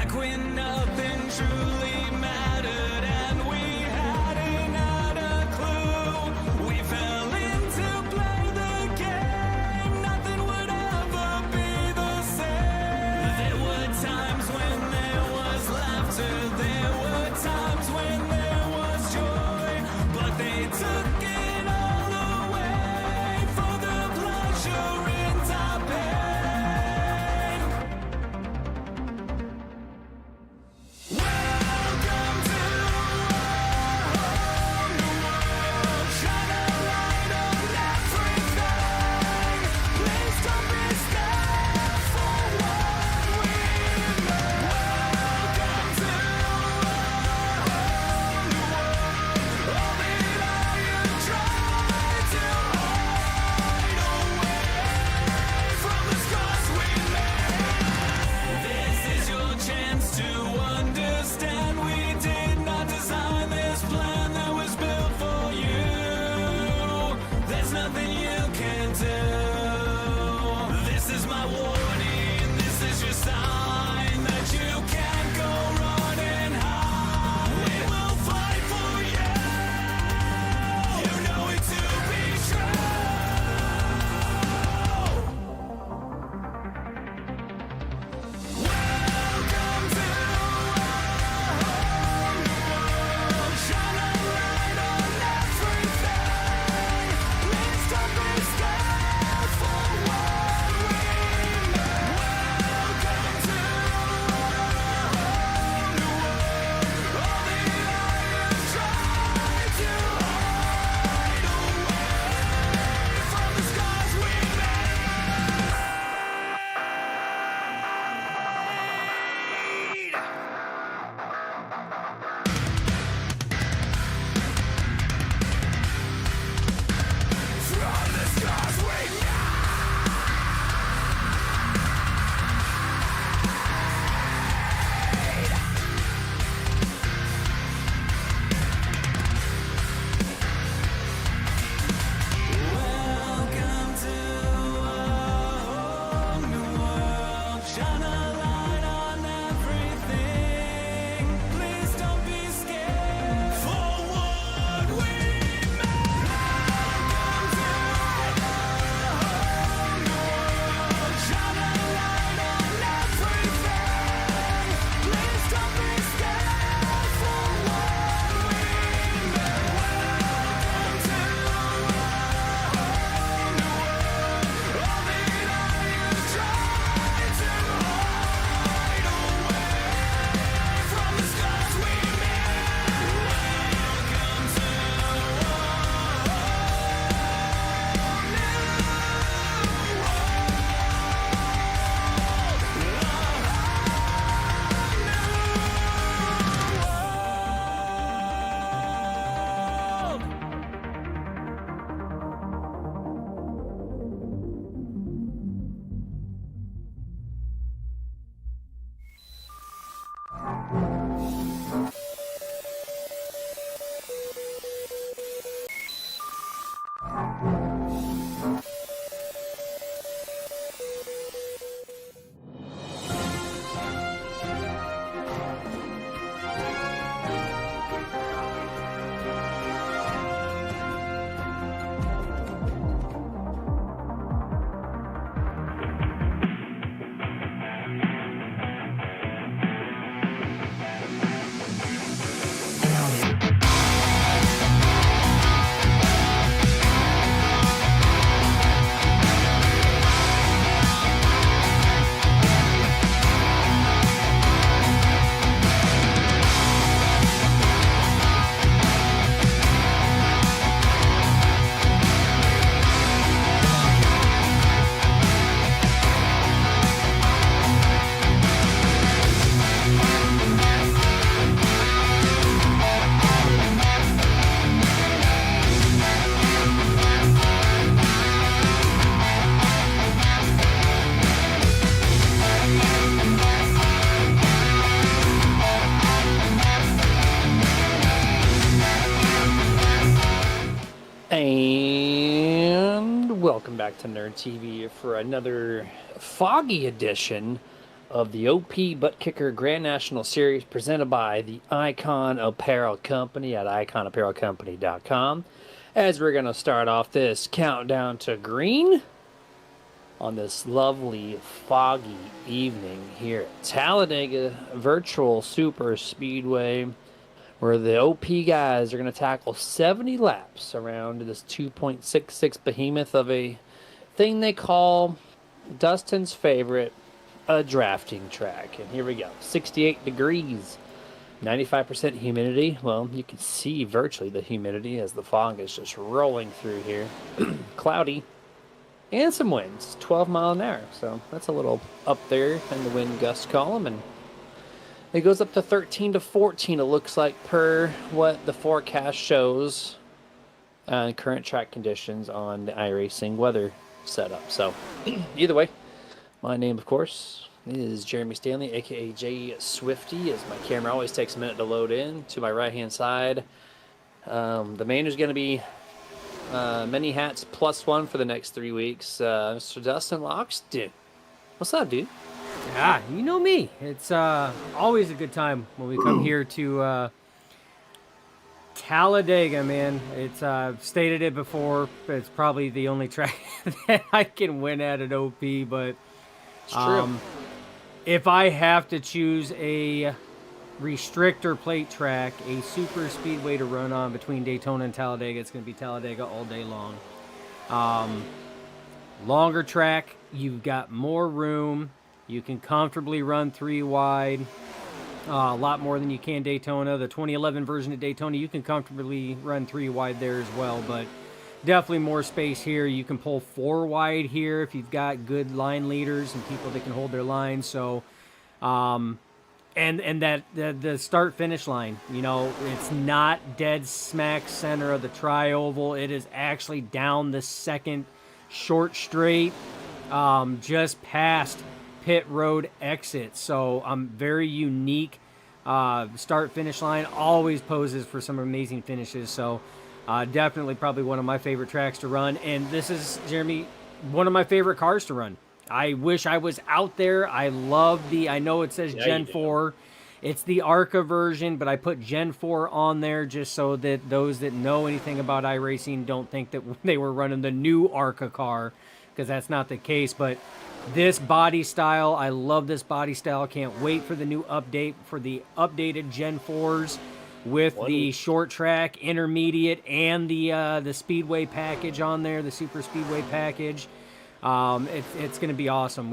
Back when nothing truly mattered and we hadn't had a clue. We fell in to play the game. Nothing would ever be the same. There were times when there was laughter. There were times when there was joy. But they took it all away for the pleasure in our pain. Welcome to a whole new world. Shine a light on everything. Please don't be scared for what we know. Welcome to a whole new world. All the lie you tried to hide away from the scars we made. This is your chance to understand we did not design this plan that was built for you. There's nothing you can do. This is my warning, this is your sign that you can't go running high. We will fight for you. You know it to be true. Welcome to a whole new world. Shine a light on everything. Please don't be scared for what we know. Welcome to a whole new world. All the lie you tried to hide away from the scars we made. From the scars we Welcome to a whole new world. Shine a light on everything. Please don't be scared for what we made. Welcome to a whole new world. Shine a light on everything. Please don't be scared for what we made. Welcome to a whole new world. All the lie you tried to hide away from the scars we made. Welcome to a And welcome back to Nerd TV for another foggy edition of the OP Buttkicker Grand National Series presented by the Icon Apparel Company at iconapparelcompany.com. As we're going to start off this countdown to green on this lovely foggy evening here at Talladega Virtual Super Speedway, where the OP guys are going to tackle 70 laps around this 2.66 behemoth of a thing they call Dustin's favorite, a drafting track. And here we go. 68 degrees, 95% humidity. Well, you can see virtually the humidity as the fog is just rolling through here. Cloudy. And some winds, 12 mile an hour. So that's a little up there in the wind gust column. And it goes up to 13 to 14, it looks like, per what the forecast shows. Current track conditions on the iRacing weather setup. So either way, my name, of course, is Jeremy Stanley, aka J Swifty, as my camera always takes a minute to load in. To my right-hand side, the man who's going to be many hats plus one for the next 3 weeks, Mr. Dustin Loxton. What's up, dude? Yeah, you know me. It's always a good time when we come here to Talladega, man. It's I've stated it before. It's probably the only track that I can win at an OP. But It's true. if I have to choose a restrictor plate track, a super speedway to run on between Daytona and Talladega, it's going to be Talladega all day long. Longer track, you've got more room. You can comfortably run 3 wide. A lot more than you can Daytona. The 2011 version of Daytona, you can comfortably run 3 wide there as well, but definitely more space here. You can pull 4 wide here if you've got good line leaders and people that can hold their lines. So, and that the start finish line, you know, it's not dead smack center of the tri-oval. It is actually down the second short straight, just past pit road exit. So very unique. Start finish line always poses for some amazing finishes. So definitely probably one of my favorite tracks to run. And this is, Jeremy, one of my favorite cars to run. I wish I was out there. I love I know it says Gen 4. It's the ARCA version, but I put Gen 4 on there just so that those that know anything about iRacing don't think that they were running the new ARCA car, because that's not the case. But this body style, I love this body style. Can't wait for the new update for the updated Gen 4s with the short track, intermediate, and the Speedway package on there, the Super Speedway package. It's going to be awesome.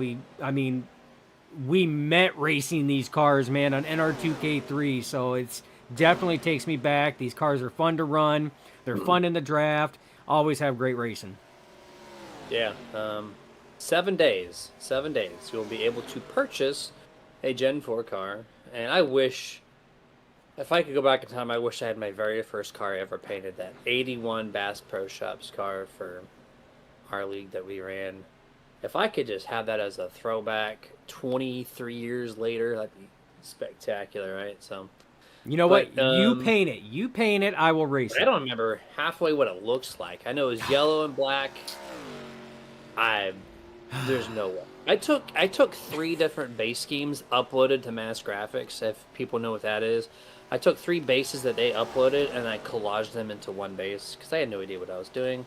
We met racing these cars, man, on NR2K3, so it's definitely takes me back. These cars are fun to run. They're fun in the draft. Always have great racing. Yeah. 7 days. 7 days. You'll be able to purchase a Gen 4 car. And I wish, if I could go back in time, I wish I had my very first car ever painted. That 81 Bass Pro Shops car for our league that we ran. If I could just have that as a throwback 23 years later, that'd be spectacular, right? So, you know what? You paint it. You paint it. I will race it. I don't remember halfway what it looks like. I know it's yellow and black. There's no way. I took 3 different base schemes uploaded to Mass Graphics, if people know what that is. I took 3 bases that they uploaded and I collaged them into one base because I had no idea what I was doing.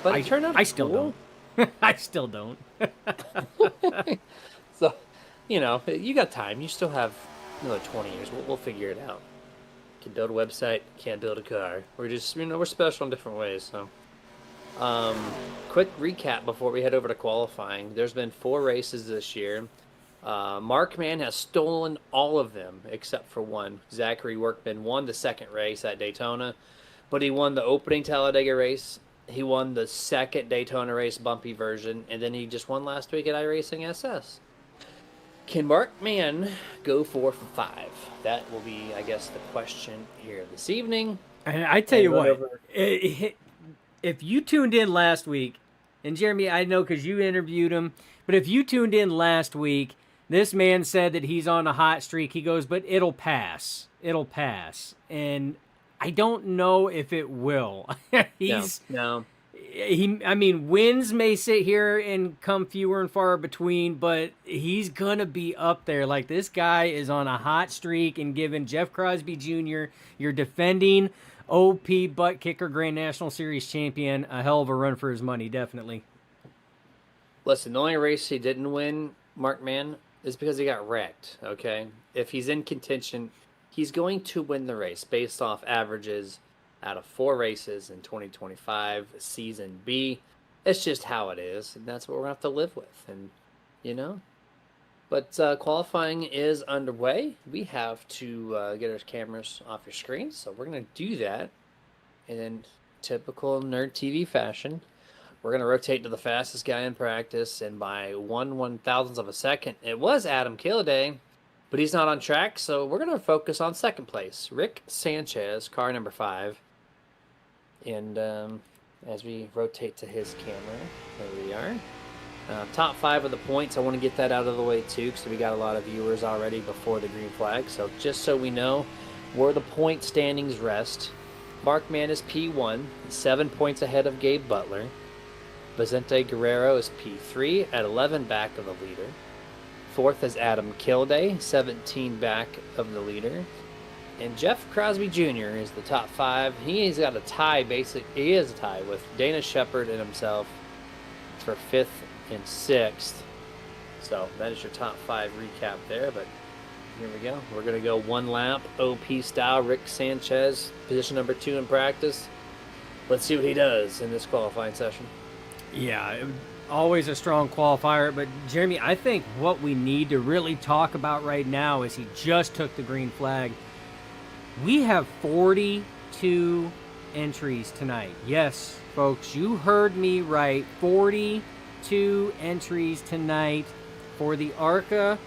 But it turned out I still cool. don't. I still don't. So, you know, you got time. You still have another 20 years. We'll figure it out. Can build a website, can't build a car. We're just, we're special in different ways. So, quick recap before we head over to qualifying. There's been 4 races this year. Markman has stolen all of them except for one. Zachary Workman won the second race at Daytona, but he won the opening Talladega race. He won the second Daytona race bumpy version, and then he just won last week at iRacing SS. Can Markman go 4 for 5? That will be, I guess, the question here this evening. And I tell you what, if you tuned in last week, and Jeremy, I know because you interviewed him, but if you tuned in last week, this man said that he's on a hot streak. He goes, but it'll pass. It'll pass. And I don't know if it will. No. wins may sit here and come fewer and far between, but he's gonna be up there. Like, this guy is on a hot streak and giving Jeff Crosby Jr., your defending OP butt kicker Grand National Series champion, a hell of a run for his money, definitely. Listen, the only race he didn't win, Mark Mann, is because he got wrecked, okay? If he's in contention, he's going to win the race based off averages out of 4 races in 2025 Season B. It's just how it is, and that's what we're going to have to live with, and, you know? But qualifying is underway. We have to get our cameras off your screen, so we're going to do that in typical Nerd TV fashion. We're going to rotate to the fastest guy in practice, and by 1/1000th of a second, it was Adam Kilday, but he's not on track, so we're going to focus on second place. Rick Sanchez, car number 5. And as we rotate to his camera, there we are. Top 5 of the points, I want to get that out of the way too, because we got a lot of viewers already before the green flag. So just so we know where the point standings rest, Mark Mann is P1, 7 points ahead of Gabe Butler. Vicente Guerrero is P3 at 11 back of the leader. 4th is Adam Kilday, 17 back of the leader. And Jeff Crosby Jr. is the top 5. He's got a tie, he is a tie with Dana Shepard and himself for 5th and 6th. So that is your top 5 recap there, but here we go. We're going to go one lap, OP style. Rick Sanchez, position number 2 in practice. Let's see what he does in this qualifying session. Yeah, always a strong qualifier. But, Jeremy, I think what we need to really talk about right now is he just took the green flag. We have 42 entries tonight. Yes, folks, you heard me right. 42 entries tonight for the ARCA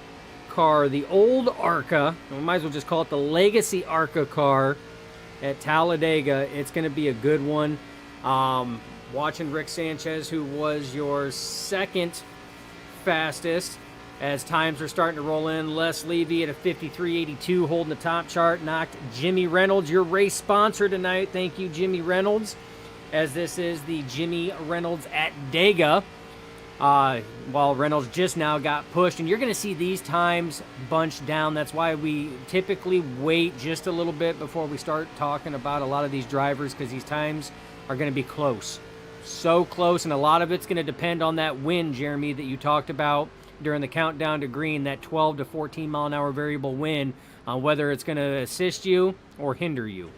car, the old ARCA. We might as well just call it the Legacy ARCA car at Talladega. It's going to be a good one. Watching Rick Sanchez, who was your second fastest, as times are starting to roll in. Les Levy at a 53.82 holding the top chart, knocked Jimmy Reynolds, your race sponsor tonight. Thank you, Jimmy Reynolds, as this is the Jimmy Reynolds at Dega. While Reynolds just now got pushed, and you're going to see these times bunched down. That's why we typically wait just a little bit before we start talking about a lot of these drivers, because these times are going to be close. So close, and a lot of it's going to depend on that wind, Jeremy, that you talked about during the countdown to green, that 12 to 14 mile an hour variable wind, on whether it's going to assist you or hinder you.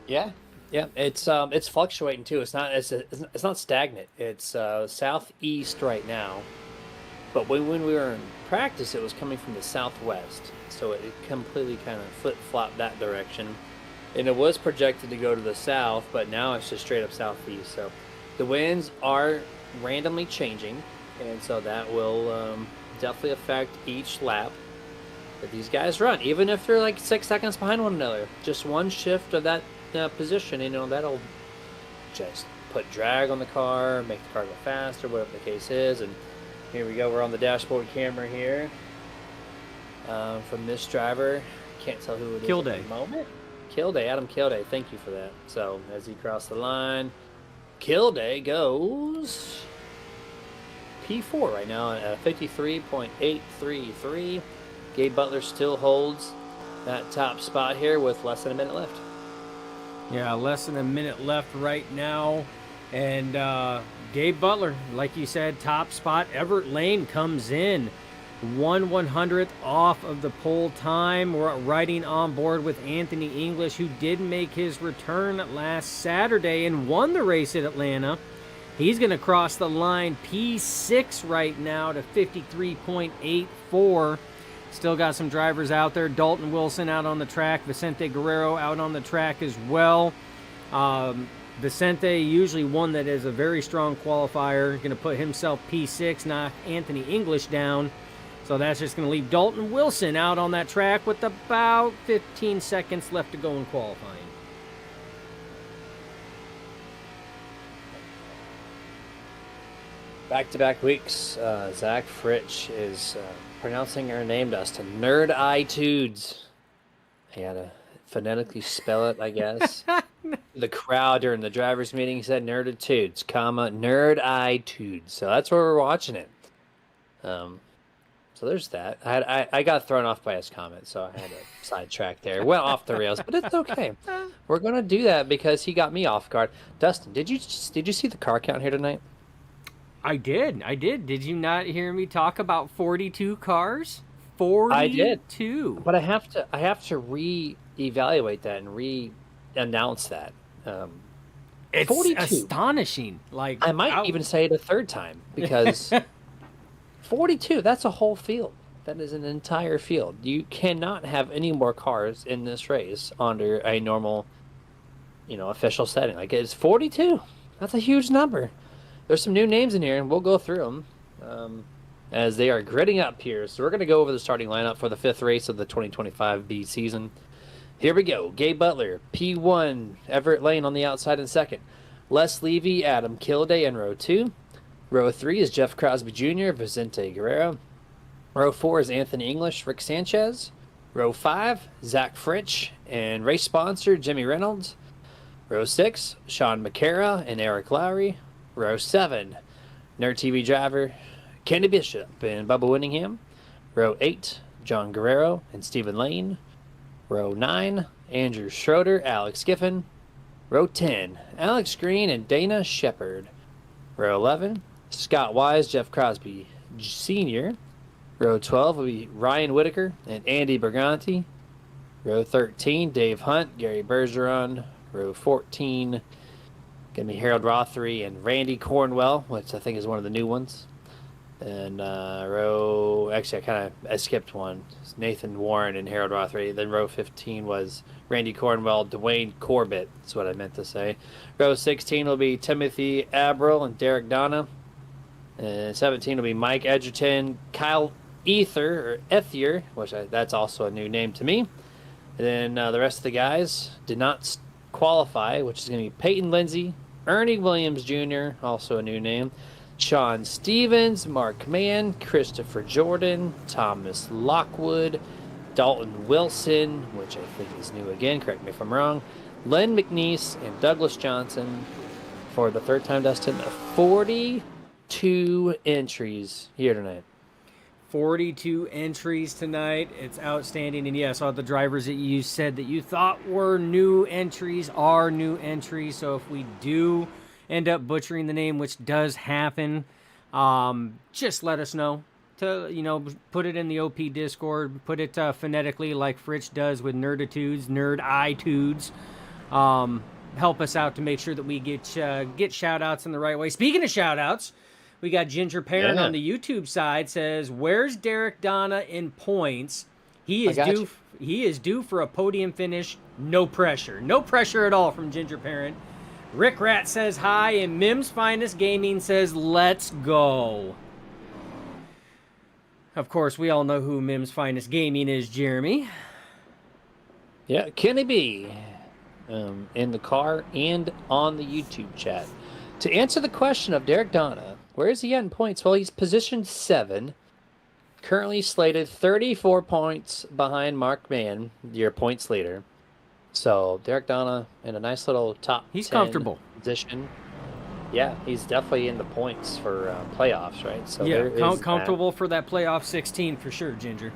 Yeah, it's fluctuating too. It's not stagnant. It's southeast right now, but when we were in practice, it was coming from the southwest, so it completely kind of flip-flopped that direction. And it was projected to go to the south, but now it's just straight up southeast. So the winds are randomly changing, and so that will definitely affect each lap that these guys run, even if they're like 6 seconds behind one another. Just one shift of that position, that'll just put drag on the car, make the car go faster, whatever the case is. And here we go. We're on the dashboard camera here from this driver. Can't tell who it is Kilday. at the moment. Kilday, Adam Kilday, thank you for that. So as he crossed the line, Kilday goes P4 right now at 53.833. Gabe Butler still holds that top spot here with less than a minute left. Yeah, less than a minute left right now. And Gabe Butler, like you said, top spot. Everett Lane comes in 1/100th off of the pole time. We're riding on board with Anthony English, who did make his return last Saturday and won the race at Atlanta. He's going to cross the line P6 right now to 53.84. Still got some drivers out there. Dalton Wilson out on the track. Vicente Guerrero out on the track as well. Vicente, usually one that is a very strong qualifier, going to put himself P6, knock Anthony English down. So that's just going to leave Dalton Wilson out on that track with about 15 seconds left to go in qualifying. Back-to-back weeks, Zach Fritsch is pronouncing her name to us to Nerd iTudes. He had a phonetically spell it, I guess. The crowd during the driver's meeting said nerditudes, comma, nerd-itudes. So that's where we're watching it. So there's that. I got thrown off by his comment, so I had to sidetrack there. Went off the rails, but it's okay. We're going to do that because he got me off guard. Dustin, did you see the car count here tonight? I did. Did you not hear me talk about 42 cars? 42. I did. But I have to re-evaluate that and re-announce that. It's 42. astonishing. Like, I might even say it a third time because 42, that's a whole field. That is an entire field. You cannot have any more cars in this race under a normal, official setting. Like, it's 42. That's a huge number. There's some new names in here, and we'll go through them as they are gritting up here. So we're going to go over the starting lineup for the 5th race of the 2025 B season. Here we go. Gabe Butler, P1, Everett Lane on the outside in second. Les Levy, Adam Kilday in row 2. Row 3 is Jeff Crosby Jr., Vicente Guerrero. Row 4 is Anthony English, Rick Sanchez. Row 5, Zach Fritsch and race sponsor Jimmy Reynolds. Row 6, Sean McCara and Eric Lowry. Row 7, Nerd TV driver Kenny Bishop and Bubba Winningham. Row 8, John Guerrero and Stephen Lane. Row 9, Andrew Schroeder, Alex Giffen. Row 10, Alex Green and Dana Shepard. Row 11, Scott Wise, Jeff Crosby Sr. Row 12 will be Ryan Whitaker and Andy Berganti. Row 13, Dave Hunt, Gary Bergeron. Row 14, going to be Harold Rothery and Randy Cornwell, which I think is one of the new ones. And I skipped one. It's Nathan Warren and Harold Rothery. Then row 15 was Randy Cornwell, Dwayne Corbett. That's what I meant to say. Row 16 will be Timothy Abril and Derek Donna. And 17 will be Mike Edgerton, Kyle Ethier, that's also a new name to me. And then the rest of the guys did not qualify, which is going to be Peyton Lindsay, Ernie Williams Jr., also a new name, Sean Stevens, Mark Mann, Christopher Jordan, Thomas Lockwood, Dalton Wilson, which I think is new again, correct me if I'm wrong, Len McNeese, and Douglas Johnson. For the third time, Dustin, 42 entries here tonight. 42 entries tonight. It's outstanding. And yes, all the drivers that you said that you thought were new entries are new entries. So if we do end up butchering the name, which does happen, just let us know. To put it in the OP Discord, put it phonetically like Fritch does with Nerditudes, Nerd-itudes. Help us out to make sure that we get shout-outs in the right way. Speaking of shout-outs, we got Ginger Perrin on the YouTube side says, "Where's Derek Donna in points? He is due for a podium finish. No pressure. No pressure at all from Ginger Perrin." Rick Rat says hi, and Mim's Finest Gaming says, "Let's go." Of course, we all know who Mim's Finest Gaming is, Jeremy. Yeah, Kenny B. In the car and on the YouTube chat. To answer the question of Derek Donna, where is he at in points? Well, he's positioned 7. Currently slated 34 points behind Mark Mann, your points leader. So Derek Donna in a nice little top 10 comfortable position. Yeah, he's definitely in the points for playoffs, right? So yeah, comfortable for that playoff 16 for sure, Ginger.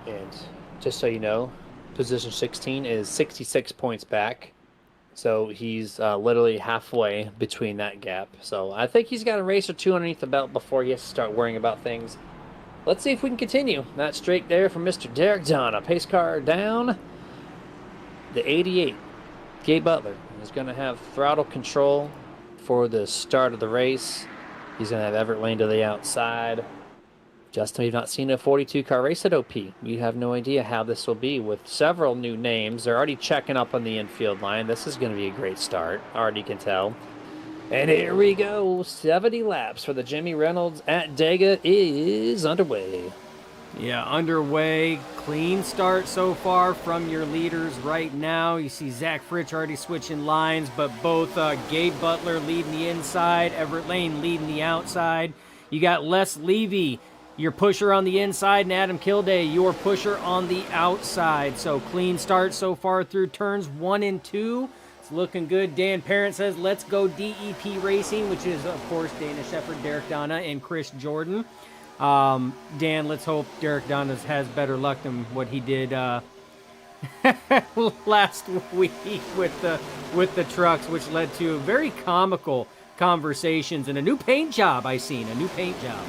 And just so you know, position 16 is 66 points back. So he's literally halfway between that gap. So I think he's got a race or two underneath the belt before he has to start worrying about things. Let's see if we can continue. That streak there from Mr. Derek Donna. Pace car down. The 88, Gabe Butler, is going to have throttle control for the start of the race. He's going to have Everett Lane to the outside. Justin, we've not seen a 42-car race at OP. You have no idea how this will be with several new names. They're already checking up on the infield line. This is going to be a great start. Already can tell. And here we go. 70 laps for the Jimmy Reynolds at Dega is underway. Yeah, underway. Clean start so far from your leaders right now. You see Zach Fritsch already switching lines, but both Gabe Butler leading the inside, Everett Lane leading the outside. You got Les Levy, your pusher on the inside, and Adam Kilday, your pusher on the outside. So clean start so far through turns 1 and 2. It's looking good. Dan Parent says, let's go DEP Racing, which is, of course, Dana Shepard, Derek Donna, and Chris Jordan. Dan, let's hope Derek Donna has better luck than what he did last week with the trucks, which led to very comical conversations and a new paint job. A new paint job.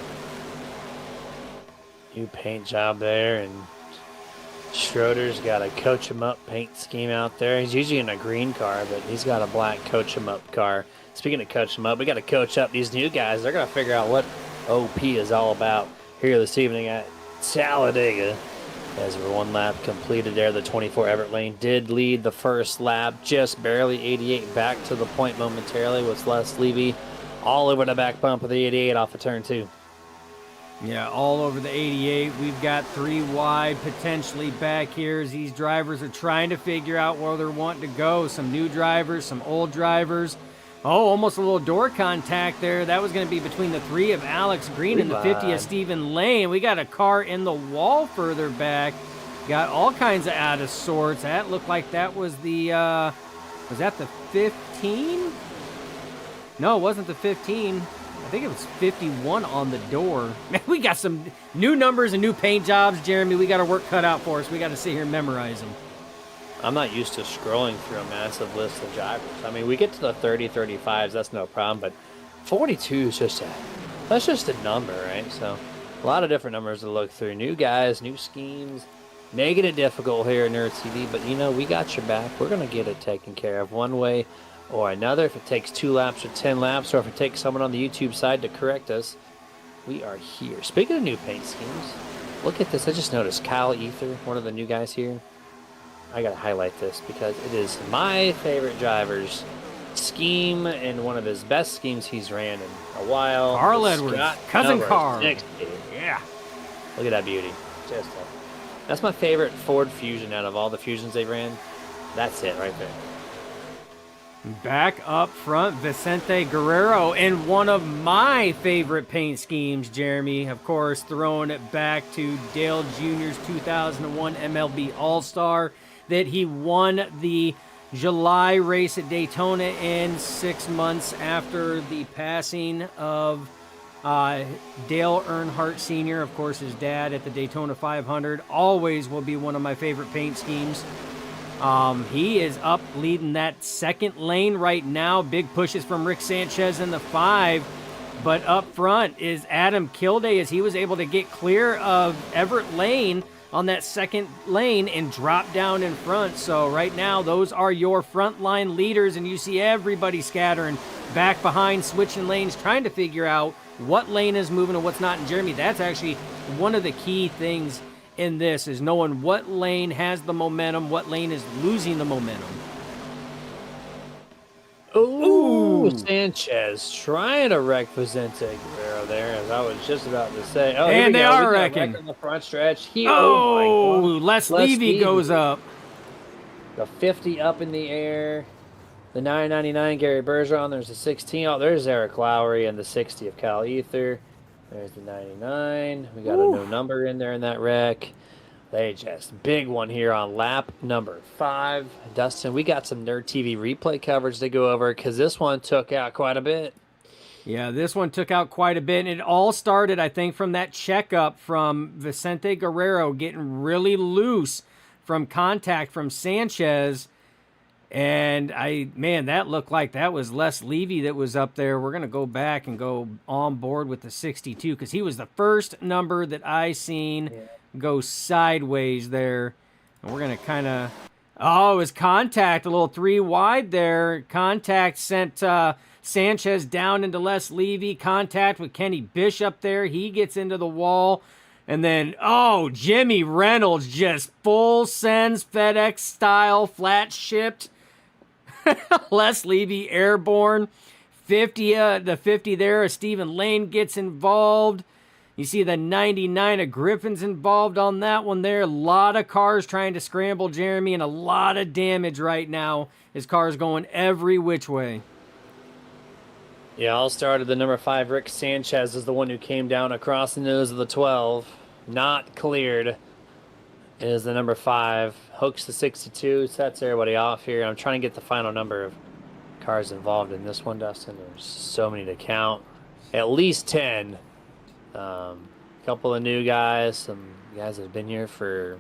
New paint job there, and Schroeder's got a coach him up paint scheme out there. He's usually in a green car, but he's got a black coach him up car. Speaking of coach him up, we got to coach up these new guys. They're going to figure out what OP is all about here this evening at Talladega. As we're 1 lap completed there, the 24 Everett Lane did lead the first lap, just barely 88 back to the point momentarily with Les Levy all over the back bump of the 88 off of turn 2. Yeah, all over the 88. We've got 3 wide potentially back here as these drivers are trying to figure out where they're wanting to go. Some new drivers, some old drivers. Oh, almost a little door contact there. That was going to be between the 3 of Alex Green and the 50 of Stephen Lane. We got a car in the wall further back. Got all kinds of out of sorts. That looked like that was the, was that the 15? No, it wasn't the 15. I think it was 51 on the door. Man, we got some new numbers and new paint jobs, Jeremy. We got our work cut out for us. We got to sit here and memorize them. I'm not used to scrolling through a massive list of drivers. I mean, we get to the 30, 35s, that's no problem, but 42 is that's just a number, right? So a lot of different numbers to look through. New guys, new schemes, making it difficult here at Nerd TV, but we got your back. We're going to get it taken care of one way or another. If it takes 2 laps or 10 laps, or if it takes someone on the YouTube side to correct us, we are here. Speaking of new paint schemes, look at this. I just noticed Kyle Ether, one of the new guys here. I got to highlight this because it is my favorite driver's scheme and one of his best schemes he's ran in a while. Carl Edwards, cousin Carl. Yeah. Look at that beauty. That's my favorite Ford Fusion out of all the Fusions they ran. That's it right there. Back up front, Vicente Guerrero in one of my favorite paint schemes, Jeremy. Of course, throwing it back to Dale Jr.'s 2001 MLB All-Star that he won the July race at Daytona in 6 months after the passing of Dale Earnhardt Sr., of course, his dad at the Daytona 500. Always will be one of my favorite paint schemes. He is up leading that second lane right now. Big pushes from Rick Sanchez in the 5. But up front is Adam Kilday as he was able to get clear of Everett Lane on that second lane and drop down in front. So right now, those are your frontline leaders, and you see everybody scattering back behind, switching lanes, trying to figure out what lane is moving and what's not. And Jeremy, that's actually one of the key things in this is knowing what lane has the momentum, what lane is losing the momentum. Ooh, Sanchez trying to wreck Vicente Guerrero there, as I was just about to say. Oh, and they are wrecking in the front stretch. Les Levy goes up. The 50 up in the air. The 999 Gary Bergeron. There's the 16. Oh, there's Eric Lowry and the 60 of Kyle Ether. There's the 99. We got a new number in there in that wreck. They just big one here on lap number 5. Dustin, we got some Nerd TV replay coverage to go over because this one took out quite a bit. Yeah, this one took out quite a bit. And it all started, I think, from that checkup from Vicente Guerrero getting really loose from contact from Sanchez. And that looked like that was Les Levy that was up there. We're going to go back and go on board with the 62 because he was the first number that I seen go sideways there. And we're going to kind of, it was contact, a little 3 wide there. Contact sent Sanchez down into Les Levy. Contact with Kenny Bishop there. He gets into the wall. And then, Jimmy Reynolds just full sends FedEx style, flat shipped. Les Levy airborne. 50, the 50 there. Stephen Lane gets involved. You see the 99 of Griffin's involved on that one there. A lot of cars trying to scramble, Jeremy, and a lot of damage right now. His car's going every which way. Yeah, I'll start at the number 5. Rick Sanchez is the one who came down across the nose of the 12. Not cleared. Is the number 5. Hooks the 62. Sets everybody off here. I'm trying to get the final number of cars involved in this one, Dustin. There's so many to count. At least 10. Couple of new guys. Some guys that have been here for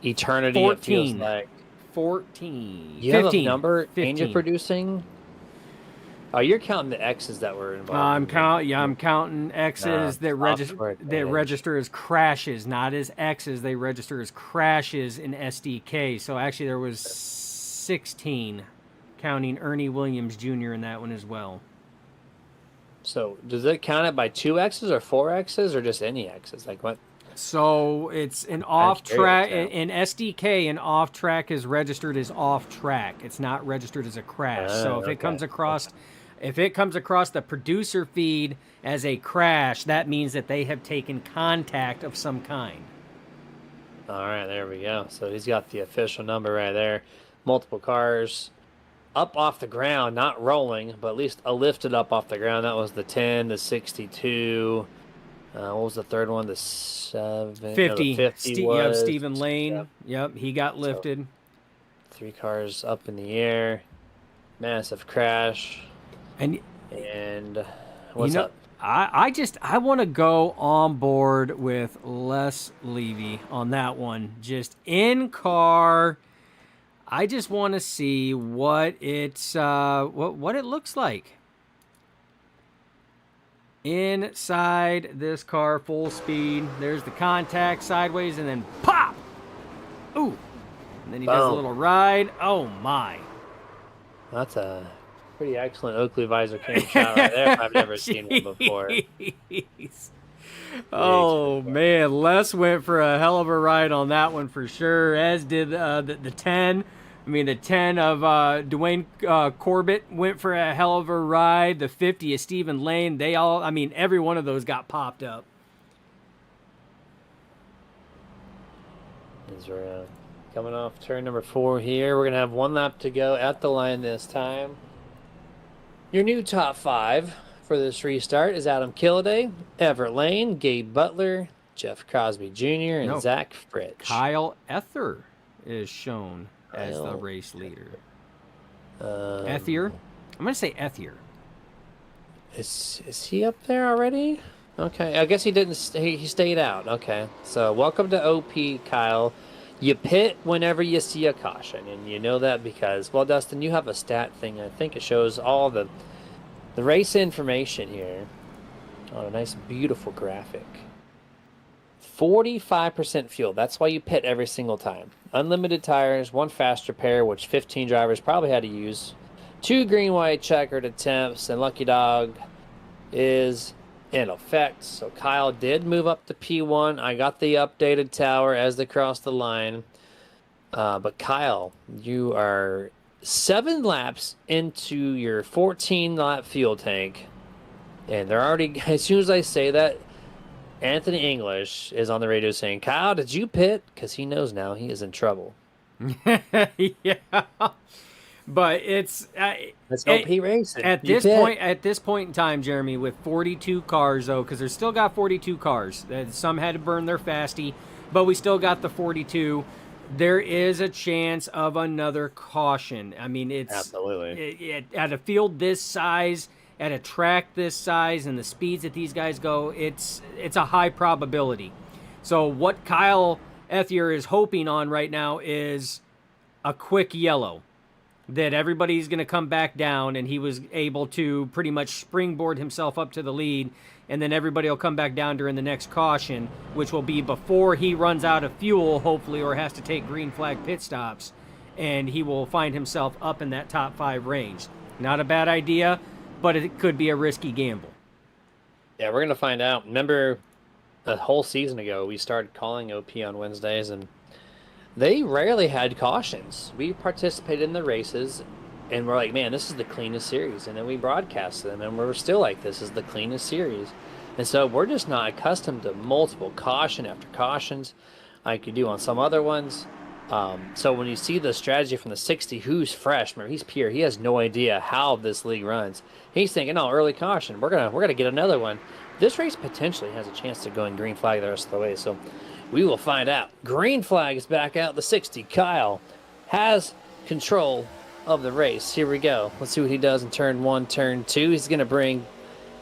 eternity, 14. it feels like. 14. You 15. have a number 15. and you're producing? Oh, you're counting the X's that were involved. I'm counting X's that software register as crashes, not as X's. They register as crashes in SDK. So actually, there was 16, counting Ernie Williams Jr. in that one as well. So does it count it by 2 X's or 4 X's or just any X's? Like what? So it's an off track in SDK. An off track is registered as off track. It's not registered as a crash. So if it comes across. If it comes across the producer feed as a crash, that means that they have taken contact of some kind. All right, there we go. So he's got the official number right there. Multiple cars up off the ground, not rolling, but at least lifted up off the ground. That was the 10, the 62. What was the third one? The 7? 50. No, the 50 was. Stephen Lane. Yep, he got lifted. So 3 cars up in the air. Massive crash. And what's up? I want to go on board with Les Levy on that one. Just in car. I just want to see what it's what it looks like inside this car, full speed. There's the contact sideways, and then pop. Ooh, and then he does a little ride. Oh my! That's a pretty excellent Oakley visor cam shot right there. I've never seen one before. Oh man, Les went for a hell of a ride on that one for sure, as did the 10. I mean, the 10 of Dwayne Corbett went for a hell of a ride. The 50 of Stephen Lane, every one of those got popped up. As we're coming off turn number 4 here, we're going to have 1 lap to go at the line this time. Your new top 5 for this restart is Adam Killiday, Everett Lane, Gabe Butler, Jeff Crosby Jr., and Zach Fritsch. Kyle Ether is shown as the race leader. Ethier? I'm going to say Ethier. Is he up there already? Okay, I guess he didn't. He stayed out. Okay, so welcome to OP, Kyle. You pit whenever you see a caution, and you know that because, well, Dustin, you have a stat thing. I think it shows all the race information here on a nice, beautiful graphic. 45% fuel. That's why you pit every single time. Unlimited tires, 1 faster pair, which 15 drivers probably had to use. 2 green-white checkered attempts, and Lucky Dog is in effect. So Kyle did move up to P1. I got the updated tower as they crossed the line. But Kyle, you are 7 laps into your 14-lap fuel tank. And they're already, as soon as I say that, Anthony English is on the radio saying, Kyle, did you pit? Because he knows now he is in trouble. Yeah. But it's OP racing. At this point in time, Jeremy, with 42 cars though, because there's still got 42 cars. Some had to burn their fasty, but we still got the 42. There is a chance of another caution. I mean, it's absolutely at a field this size, at a track this size, and the speeds that these guys go, it's a high probability. So what Kyle Ethier is hoping on right now is a quick yellow, that everybody's going to come back down, and he was able to pretty much springboard himself up to the lead, and then everybody will come back down during the next caution, which will be before he runs out of fuel, hopefully, or has to take green flag pit stops, and he will find himself up in that top 5 range. Not a bad idea, but it could be a risky gamble. Yeah, we're going to find out. Remember, a whole season ago, we started calling OP on Wednesdays, and they rarely had cautions. We participated in the races, and we're like, man, this is the cleanest series. And then we broadcast them, and we're still like, this is the cleanest series. And so we're just not accustomed to multiple caution after cautions like you do on some other ones. So when you see the strategy from the 60, who's fresh, remember, he's pure. He has no idea how this league runs. He's thinking, oh, early caution. We're gonna get another one. This race potentially has a chance to go in green flag the rest of the way. So we will find out. Green flag is back out. The 60. Kyle has control of the race. Here we go. Let's see what he does in turn 1, turn 2. He's going to bring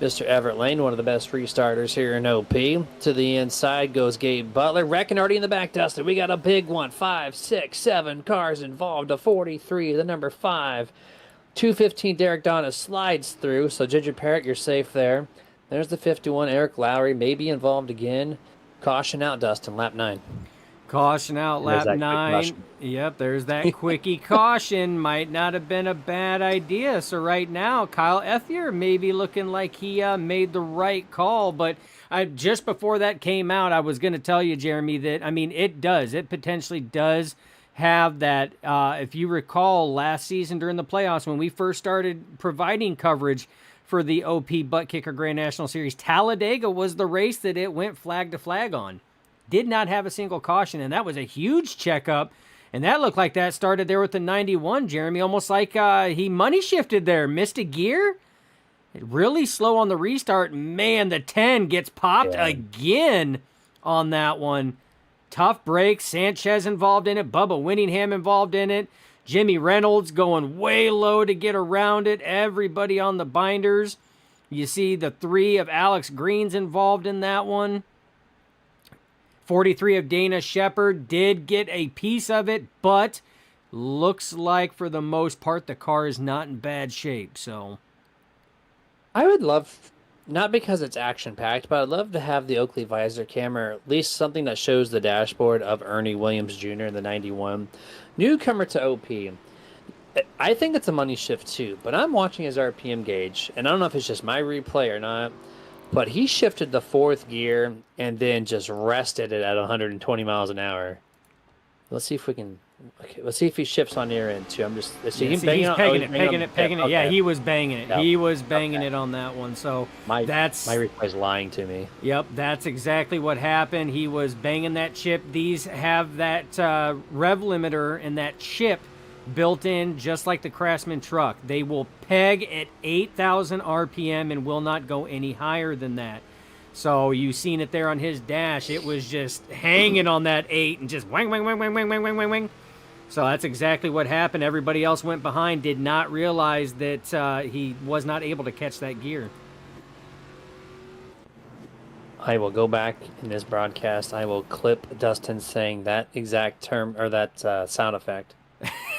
Mr. Everett Lane, one of the best restarters here in OP. To the inside goes Gabe Butler. Wrecking already in the back, Dustin. We got a big one. 5, 6, 7 cars involved. A 43, the number 5. 215, Derek Donna slides through. So Ginger Parrott, you're safe there. There's the 51, Eric Lowry, may be involved again. Caution out, Dustin, lap 9. Caution out, lap 9. Yep, there's that quickie caution. Might not have been a bad idea. So right now, Kyle Ethier may be looking like he made the right call. But just before that came out, I was going to tell you, Jeremy, that, I mean, it potentially does have that. If you recall last season during the playoffs, when we first started providing coverage for the OP Buttkicker Grand National Series, Talladega was the race that it went flag to flag on. Did not have a single caution, and that was a huge checkup. And that looked like that started there with the 91, Jeremy, almost like he money shifted there. Missed a gear. Really slow on the restart. Man, the 10 gets popped again on that one. Tough break. Sanchez involved in it. Bubba Winningham involved in it. Jimmy Reynolds going way low to get around it. Everybody on the binders. You see the 3 of Alex Green's involved in that one. 43 of Dana Shepard did get a piece of it, but looks like for the most part the car is not in bad shape. So I would love, not because it's action-packed, but I'd love to have the Oakley visor camera, at least something that shows the dashboard of Ernie Williams Jr. in the 91. Newcomer to OP. I think it's a money shift too, but I'm watching his RPM gauge, and I don't know if it's just my replay or not, but he shifted the 4th gear and then just rested it at 120 miles an hour. Let's see if we can. Okay, let's see if he shifts on near end too. He's pegging it. Yeah, he was banging it. Yep. He was banging it on that one. So my replay's lying to me. Yep, that's exactly what happened. He was banging that chip. These have that rev limiter and that chip built in just like the Craftsman truck. They will peg at 8,000 RPM and will not go any higher than that. So you seen it there on his dash. It was just hanging on that 8 and just wang, wang, wang, wang, wang, wang, wang, wang, wang. So that's exactly what happened. Everybody else went behind, did not realize that he was not able to catch that gear. I will go back in this broadcast. I will clip Dustin saying that exact term or that sound effect.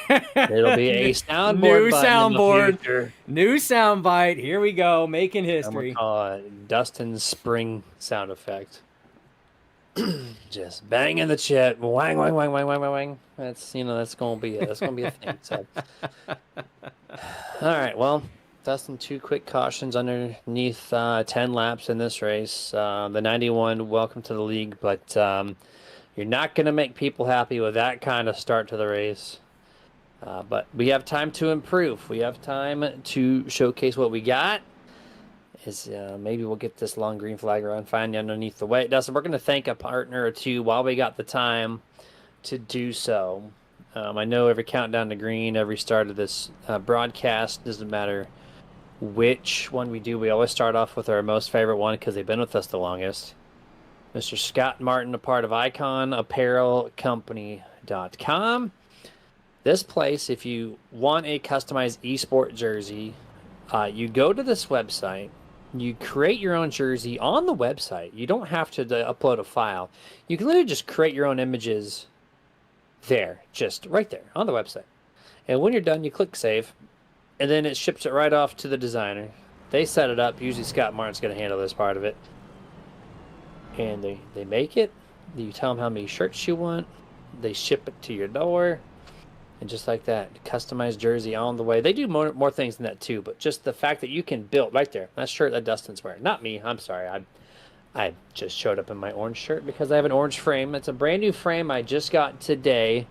It'll be a soundboard. New soundboard. New soundbite. Here we go. Making history. I'm gonna call it Dustin's spring sound effect. Just banging the chit. Wang, wang, wang, wang, wang, wang, wang. That's gonna be it. That's gonna be a thing. So, all right. Well, Dustin, 2 quick cautions underneath 10 laps in this race. The 91, welcome to the league, but you're not gonna make people happy with that kind of start to the race. But we have time to improve. We have time to showcase what we got. Maybe we'll get this long green flag run finally underneath the weight. Dustin, we're going to thank a partner or two while we got the time to do so. I know every countdown to green, every start of this broadcast, doesn't matter which one we do, we always start off with our most favorite one because they've been with us the longest. Mr. Scott Martin, a part of IconApparelCompany.com. This place, if you want a customized eSport jersey, you go to this website, you create your own jersey on the website. You don't have to upload a file. You can literally just create your own images there, just right there on the website. And when you're done, you click save, and then it ships it right off to the designer. They set it up. Usually Scott Martin's going to handle this part of it. And they make it. You tell them how many shirts you want. They ship it to your door. And just like that, customized jersey on the way. They do more things than that too, but just the fact that you can build right there. That shirt that Dustin's wearing, not me. I'm sorry. I just showed up in my orange shirt because I have an orange frame. It's a brand new frame I just got today,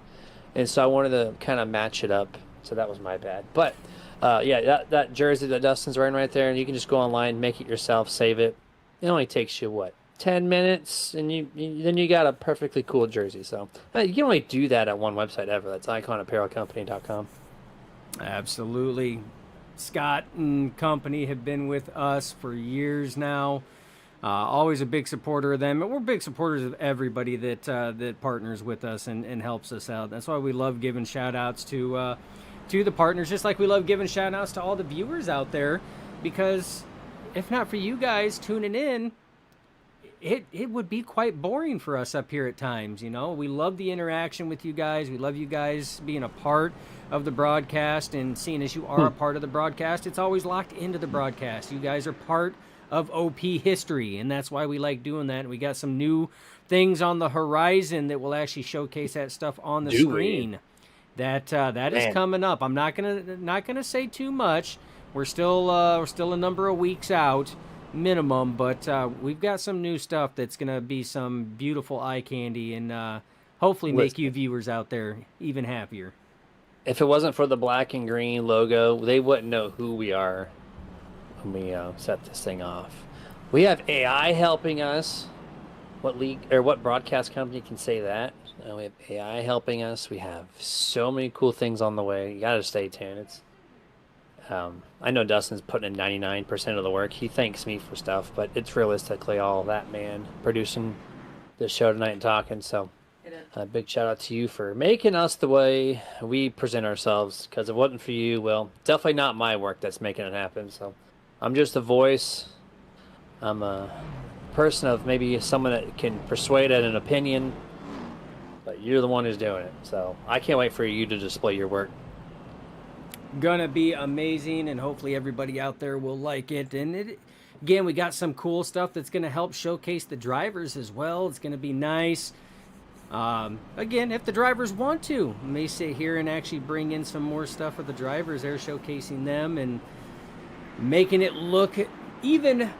and so I wanted to kind of match it up. So that was my bad. But yeah, that jersey that Dustin's wearing right there, and you can just go online, make it yourself, save it. It only takes you what, 10 minutes, and then you got a perfectly cool jersey. So you can only do that at one website ever. That's iconapparelcompany.com. Absolutely. Scott and company have been with us for years now. Always a big supporter of them. We're big supporters of everybody that partners with us and helps us out. That's why we love giving shout outs to the partners, just like we love giving shout outs to all the viewers out there, because if not for you guys tuning in, it would be quite boring for us up here at times. We love the interaction with you guys. We love you guys being a part of the broadcast, and seeing as you are a part of the broadcast, it's always locked into the broadcast. You guys are part of OP history, and that's why we like doing that. And we got some new things on the horizon that will actually showcase that stuff on the screen. That is coming up. I'm not gonna say too much. We're still a number of weeks out minimum, but we've got some new stuff that's gonna be some beautiful eye candy, and hopefully make you viewers out there even happier. If it wasn't for the black and green logo, they wouldn't know who we are when we set this thing off. We have AI helping us. What broadcast company can say that? We have AI helping us. We have so many cool things on the way. You gotta stay tuned. I know Dustin's putting in 99% of the work. He thanks me for stuff, but it's realistically all that man producing this show tonight and talking. So a big shout out to you for making us the way we present ourselves, because if it wasn't for you, well, definitely not my work that's making it happen. So I'm just a voice. I'm a person of maybe someone that can persuade at an opinion, but you're the one who's doing it. So I can't wait for you to display your work. Gonna be amazing, and hopefully everybody out there will like it. And again, we got some cool stuff that's gonna help showcase the drivers as well. It's gonna be nice. Again, if the drivers want to, we may sit here and actually bring in some more stuff for the drivers. They're showcasing them and making it look even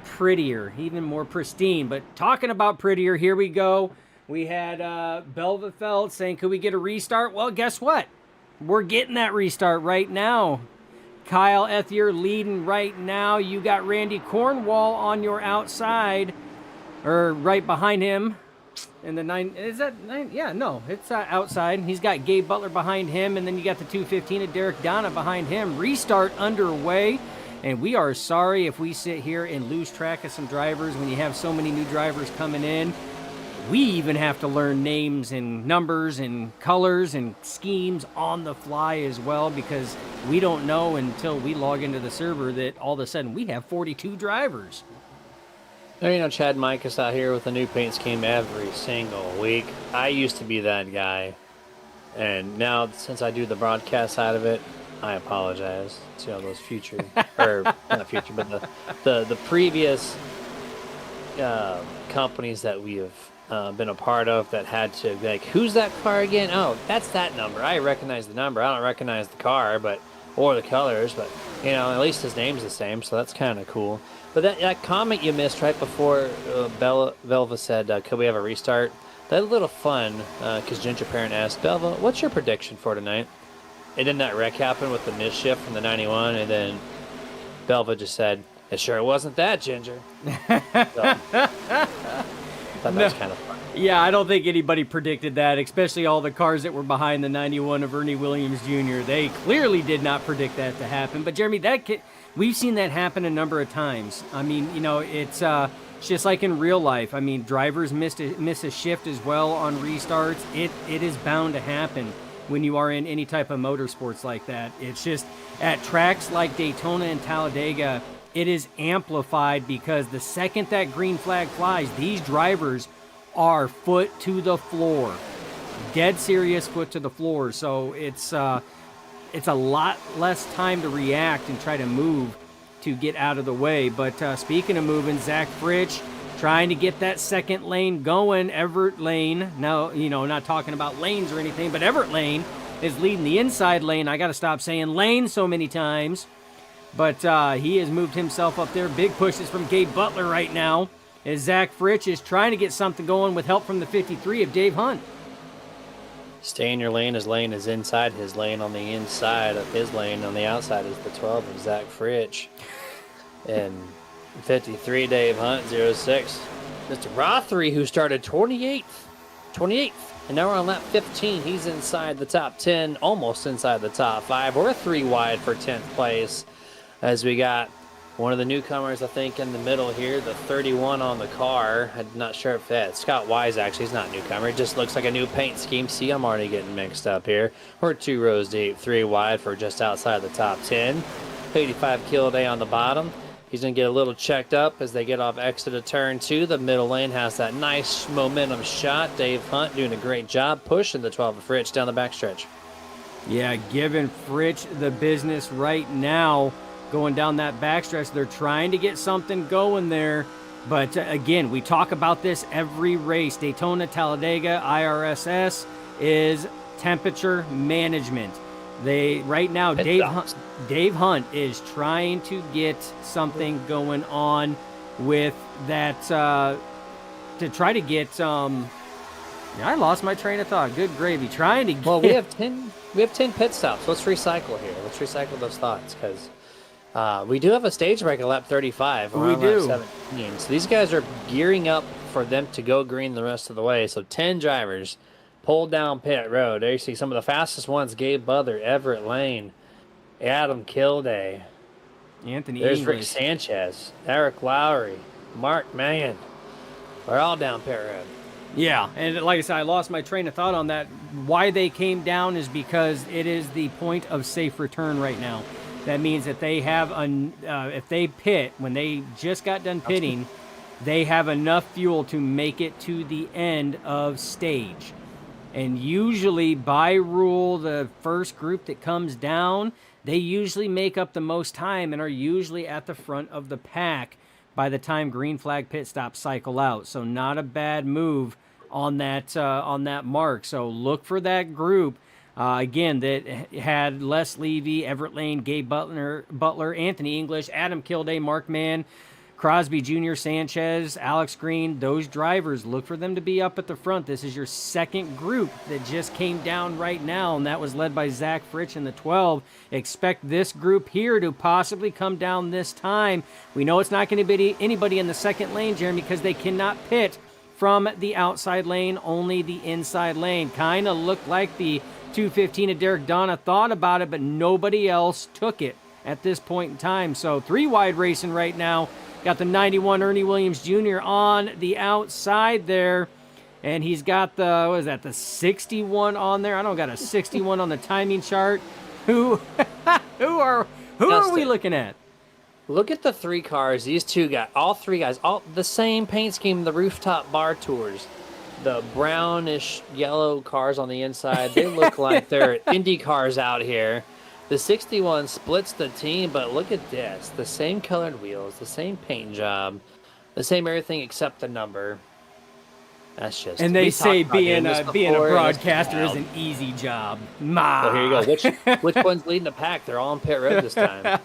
prettier, even more pristine. But talking about prettier, here we go. We had Belvefeld saying, could we get a restart? Well, guess what? We're getting that restart right now. Kyle Ethier leading right now. You got Randy Cornwall on your outside, or right behind him. In the 9, is that 9? Yeah, no, it's outside. He's got Gabe Butler behind him, and then you got the 215 of Derek Donna behind him. Restart underway, and we are sorry if we sit here and lose track of some drivers when you have so many new drivers coming in. We even have to learn names and numbers and colors and schemes on the fly as well, because we don't know until we log into the server that all of a sudden we have 42 drivers. Chad Micus out here with a new paint scheme every single week. I used to be that guy, and now since I do the broadcast side of it, I apologize to those future, or not future, but the previous companies that we have been a part of that had to be like, who's that car again? Oh, that's that number. I recognize the number. I don't recognize the car, or the colors, but at least his name's the same, so that's kind of cool. But that comment you missed right before Belva said, could we have a restart? That a little fun, because Ginger Parent asked, Belva, what's your prediction for tonight? And then that wreck happened with the misshift from the 91, and then Belva just said, it sure wasn't that, Ginger. So, thought that was kind of fun. Yeah, I don't think anybody predicted that, especially all the cars that were behind the 91 of Ernie Williams Jr. They clearly did not predict that to happen. But, Jeremy, we've seen that happen a number of times. I mean, it's just like in real life. I mean, drivers miss a shift as well on restarts. It is bound to happen when you are in any type of motorsports like that. It's just at tracks like Daytona and Talladega, it is amplified because the second that green flag flies, these drivers are foot to the floor, dead serious foot to the floor. So it's a lot less time to react and try to move to get out of the way. But speaking of moving, Zach Fritsch trying to get that second lane going. Everett Lane, now, not talking about lanes or anything, but Everett Lane is leading the inside lane. I got to stop saying lane so many times. But he has moved himself up there. Big pushes from Gabe Butler right now, as Zach Fritsch is trying to get something going with help from the 53 of Dave Hunt. Stay in your lane. His lane is inside his lane. On the inside of his lane, on the outside, is the 12 of Zach Fritsch. And 53 Dave Hunt, 06. Mr. Rothery, who started 28th, and now we're on lap 15. He's inside the top 10, almost inside the top 5. We're 3 wide for 10th place, as we got one of the newcomers, I think, in the middle here, the 31 on the car. I'm not sure if that's Scott Wise, actually. He's not a newcomer. It just looks like a new paint scheme. See, I'm already getting mixed up here. We're 2 rows deep, 3 wide for just outside the top 10. 85 kill a day on the bottom. He's going to get a little checked up as they get off exit of turn 2. The middle lane has that nice momentum shot. Dave Hunt doing a great job pushing the 12 of Fritsch down the backstretch. Yeah, giving Fritsch the business right now. Going down that backstretch, they're trying to get something going there. But again, we talk about this every race. Daytona, Talladega, IRSS is temperature management. Right now, Dave Hunt is trying to get something going on with that to try to get. I lost my train of thought. Good gravy. Trying to get. Well, we have 10 pit stops. Let's recycle here. Let's recycle those thoughts because. We do have a stage break at lap 35. We do. Lap 17. So these guys are gearing up for them to go green the rest of the way. So 10 drivers pulled down pit road. There you see some of the fastest ones. Gabe Butler, Everett Lane, Adam Kilday, Anthony There's English. Rick Sanchez, Eric Lowry, Mark Mann. We're all down pit road. Yeah, and like I said, I lost my train of thought on that. Why they came down is because it is the point of safe return right now. That means that they have, if they pit, when they just got done pitting, they have enough fuel to make it to the end of stage. And usually, by rule, the first group that comes down, they usually make up the most time and are usually at the front of the pack by the time green flag pit stops cycle out. So not a bad move on that mark. So look for that group. Again, that had Les Levy, Everett Lane, Gabe Butler, Anthony English, Adam Kilday, Mark Mann, Crosby Jr., Sanchez, Alex Green. Those drivers, look for them to be up at the front. This is your second group that just came down right now, and that was led by Zach Fritsch in the 12. Expect this group here to possibly come down this time. We know it's not going to be anybody in the second lane, Jeremy, because they cannot pit from the outside lane, only the inside lane. Kind of looked like the 215 of Derek Donna thought about it, but nobody else took it at this point in time. So 3 wide racing right now. Got the 91 Ernie Williams Jr. on the outside there, and he's got the, the 61 on there. I don't got a 61 on the timing chart. Who are we looking at? Look at the 3 cars. These 2 guys, all 3 guys, all the same paint scheme, the rooftop bar tours. The brownish yellow cars on the inside, they look like they're Indy cars out here. The 61 splits the team, but look at this. The same colored wheels, the same paint job, the same everything except the number. That's just... And they say being a broadcaster is an easy job. Well, here you go. Which one's leading the pack? They're all on pit road this time.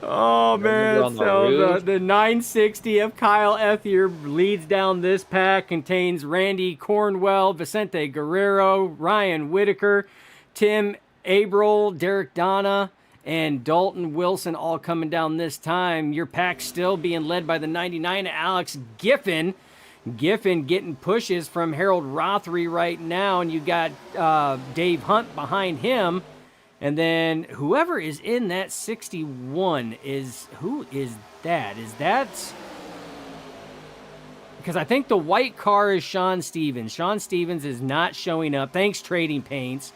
Oh, man. So the 960 of Kyle Ethier leads down this pack, contains Randy Cornwell, Vicente Guerrero, Ryan Whitaker, Tim Abril, Derek Donna, and Dalton Wilson all coming down this time. Your pack still being led by the 99 Alex Giffen. Giffen getting pushes from Harold Rothery right now, and you got Dave Hunt behind him. And then whoever is in that 61 who is that? Is that... Because I think the white car is Sean Stevens. Sean Stevens is not showing up. Thanks, Trading Paints.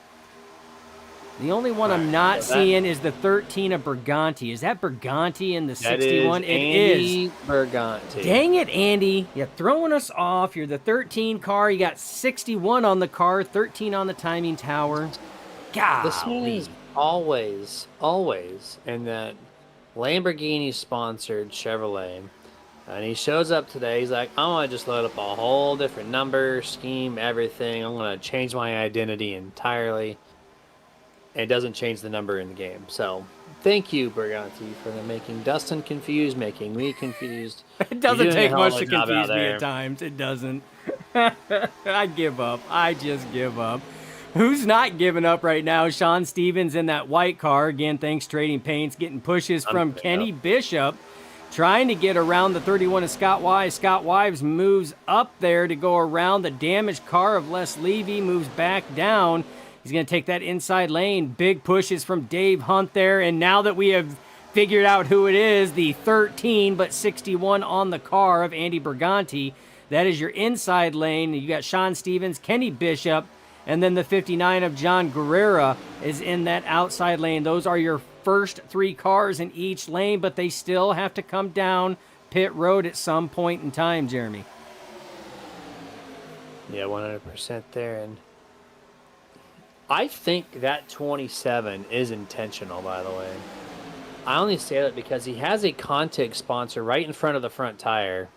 The only one I'm not seeing is the 13 of Berganti. Is that Berganti in the 61? It is Berganti. Dang it, Andy. You're throwing us off. You're the 13 car. You got 61 on the car, 13 on the timing tower. God. This one is always in that Lamborghini-sponsored Chevrolet. And he shows up today. He's like, I'm going to just load up a whole different number, scheme, everything. I'm going to change my identity entirely. And it doesn't change the number in the game. So, thank you, Berganti, for making Dustin confused, making me confused. It doesn't take much to confuse me at times. It doesn't. I give up. I just give up. Who's not giving up right now? Sean Stevens in that white car. Again, thanks Trading Paints. Getting pushes from Kenny Bishop. trying to get around the 31 of Scott Wives. Scott Wives moves up there to go around the damaged car of Les Levy, moves back down. He's going to take that inside lane. Big pushes from Dave Hunt there. And now that we have figured out who it is, the 13 but 61 on the car of Andy Berganti, that is your inside lane. You got Sean Stevens, Kenny Bishop, and then the 59 of John Guerrera is in that outside lane. Those are your first 3 cars in each lane, but they still have to come down pit road at some point in time, Jeremy. Yeah, 100% there. And I think that 27 is intentional, by the way. I only say that because he has a contact sponsor right in front of the front tire.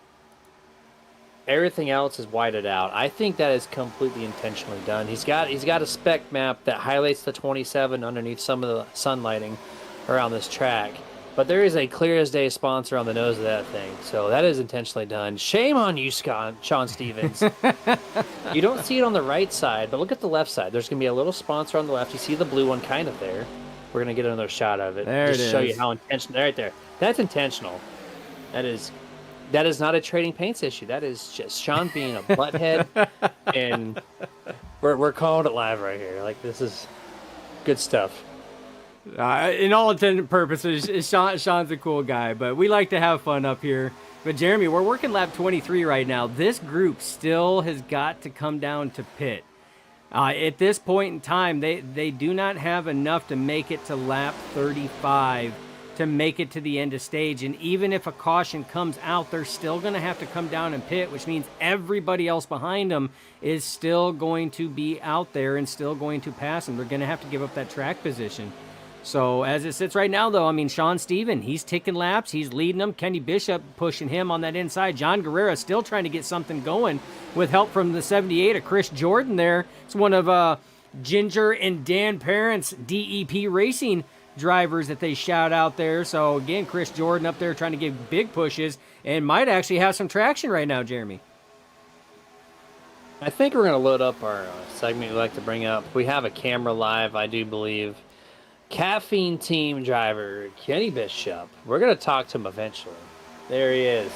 Everything else is whited out. I think that is completely intentionally done. He's got a spec map that highlights the 27 underneath some of the sun lighting around this track. But there is a clear as day sponsor on the nose of that thing. So that is intentionally done. Shame on you, Sean Stevens. You don't see it on the right side, but look at the left side. There's going to be a little sponsor on the left. You see the blue one kind of there. We're going to get another shot of it. There just it show is. you how intentional. Right there. That's intentional. That is not a trading paints issue. That is just Sean being a butthead, and we're calling it live right here. Like, this is good stuff. In all intents and purposes, Sean's a cool guy, but we like to have fun up here. But Jeremy, we're working lap 23 right now. This group still has got to come down to pit. At this point in time, they do not have enough to make it to lap 35 to make it to the end of stage. And even if a caution comes out, they're still going to have to come down and pit, which means everybody else behind them is still going to be out there and still going to pass them. They're going to have to give up that track position. So as it sits right now, though, I mean, Sean Steven, he's ticking laps. He's leading them. Kenny Bishop pushing him on that inside. John Guerrera still trying to get something going with help from the 78 of Chris Jordan there. It's one of Ginger and Dan Parent's DEP Racing drivers that they shout out there. So, again, Chris Jordan up there trying to give big pushes and might actually have some traction right now, Jeremy. I think we're going to load up our segment we like to bring up. We have a camera live, I do believe. Caffeine team driver Kenny Bishop. We're going to talk to him eventually. There he is.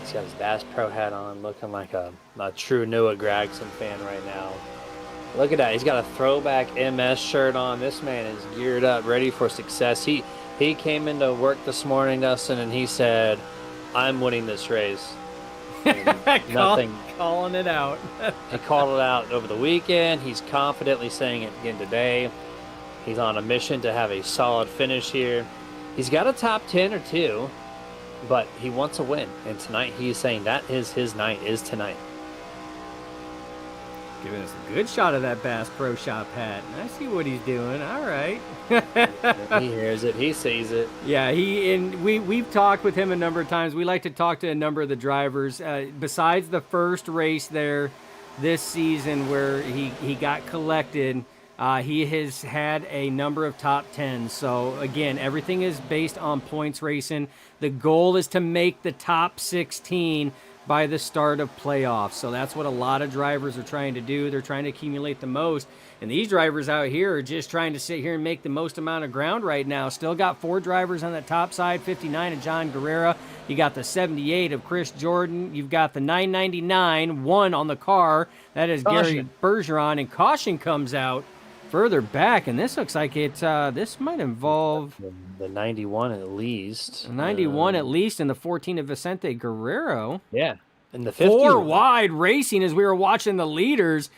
He's got his Bass Pro hat on, looking like a true Noah Gragson fan right now. Look at that. He's got a throwback MS shirt on. This man is geared up, ready for success. He came into work this morning, Dustin, and he said, "I'm winning this race." Nothing. Calling it out. He called it out over the weekend. He's confidently saying it again today. He's on a mission to have a solid finish here. He's got a top 10 or 2, but he wants a win. And tonight he's saying that is his night, is tonight. Giving us a good shot of that Bass Pro Shop hat. I see what he's doing. All right. He hears it. He sees it. Yeah, we've talked with him a number of times. We like to talk to a number of the drivers. Besides the first race there this season where he got collected, he has had a number of top 10s. So, again, everything is based on points racing. The goal is to make the top 16 by the start of playoffs. So that's what a lot of drivers are trying to do. They're trying to accumulate the most. And these drivers out here are just trying to sit here and make the most amount of ground right now. Still got 4 drivers on the top side, 59 of John Guerrera. You got the 78 of Chris Jordan. You've got the 999, 1 on the car. That is Gary Bergeron. And caution comes out further back, and this looks like this might involve the 91 at least. 91 at least, and the 14 of Vicente Guerrero. Yeah, and the 50. 4 wide racing as we were watching the leaders.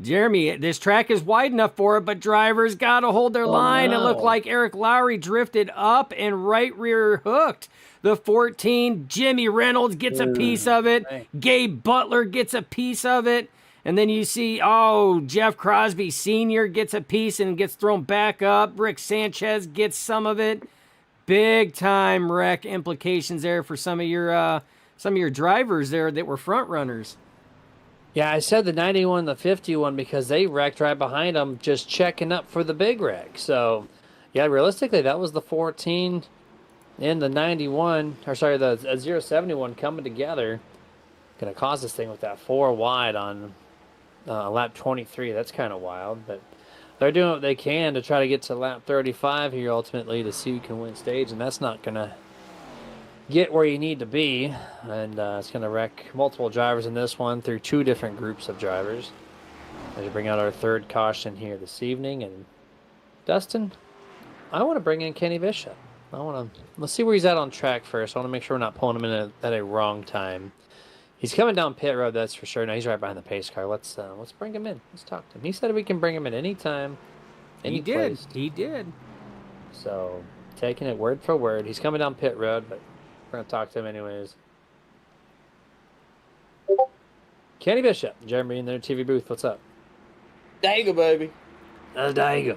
Jeremy, this track is wide enough for it, but drivers got to hold their line. No. It looked like Eric Lowry drifted up and right rear hooked. The 14, Jimmy Reynolds gets a piece of it. Gabe Butler gets a piece of it. And then you see, Jeff Crosby Sr. gets a piece and gets thrown back up. Rick Sanchez gets some of it. Big time wreck implications there for some of your drivers there that were front runners. Yeah, I said the 91 and the 51 because they wrecked right behind them, just checking up for the big wreck. So, yeah, realistically, that was the 14 and the 91, the 071 coming together. Going to cause this thing with that 4 wide on lap 23. That's kind of wild, but they're doing what they can to try to get to lap 35 here ultimately to see who can win stage, and that's not going to get where you need to be, and it's going to wreck multiple drivers in this one through two different groups of drivers. As we bring out our third caution here this evening, and Dustin, I want to bring in Kenny Bishop. Let's see where he's at on track first. I want to make sure we're not pulling him in at a wrong time. He's coming down pit road, that's for sure. No, he's right behind the pace car. Let's bring him in. Let's talk to him. He said we can bring him in anytime, any place. He did. So, taking it word for word. He's coming down pit road, but we're going to talk to him anyways. Kenny Bishop, Jeremy in their TV booth. What's up? Talladega, baby. That's Talladega.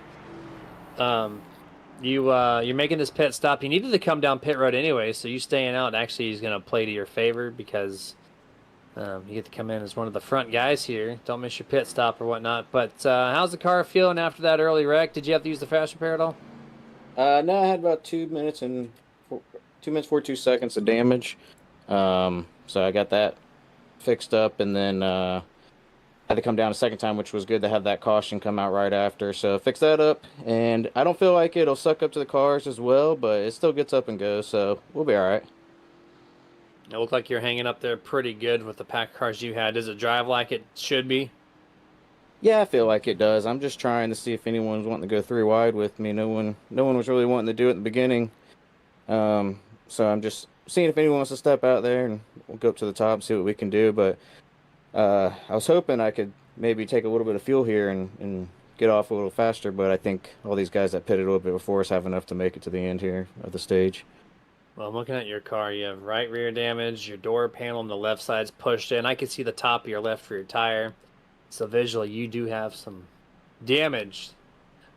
You're making this pit stop. You needed to come down pit road anyway, so you staying out actually is going to play to your favor because you get to come in as one of the front guys here. Don't miss your pit stop or whatnot. But how's the car feeling after that early wreck? Did you have to use the fast repair at all? No, I had about 2 minutes 42 seconds of damage. So I got that fixed up, and then had to come down a second time, which was good to have that caution come out right after. So fix that up, and I don't feel like it'll suck up to the cars as well, but it still gets up and goes, so we'll be all right. It looked like you're hanging up there pretty good with the pack cars you had. Does it drive like it should be? Yeah, I feel like it does. I'm just trying to see if anyone's wanting to go 3 wide with me. No one was really wanting to do it in the beginning. So I'm just seeing if anyone wants to step out there, and we'll go up to the top and see what we can do. But I was hoping I could maybe take a little bit of fuel here and get off a little faster, but I think all these guys that pitted a little bit before us have enough to make it to the end here of the stage. Well, I'm looking at your car. You have right rear damage. Your door panel on the left side's pushed in. I can see the top of your left rear tire. So visually, you do have some damage.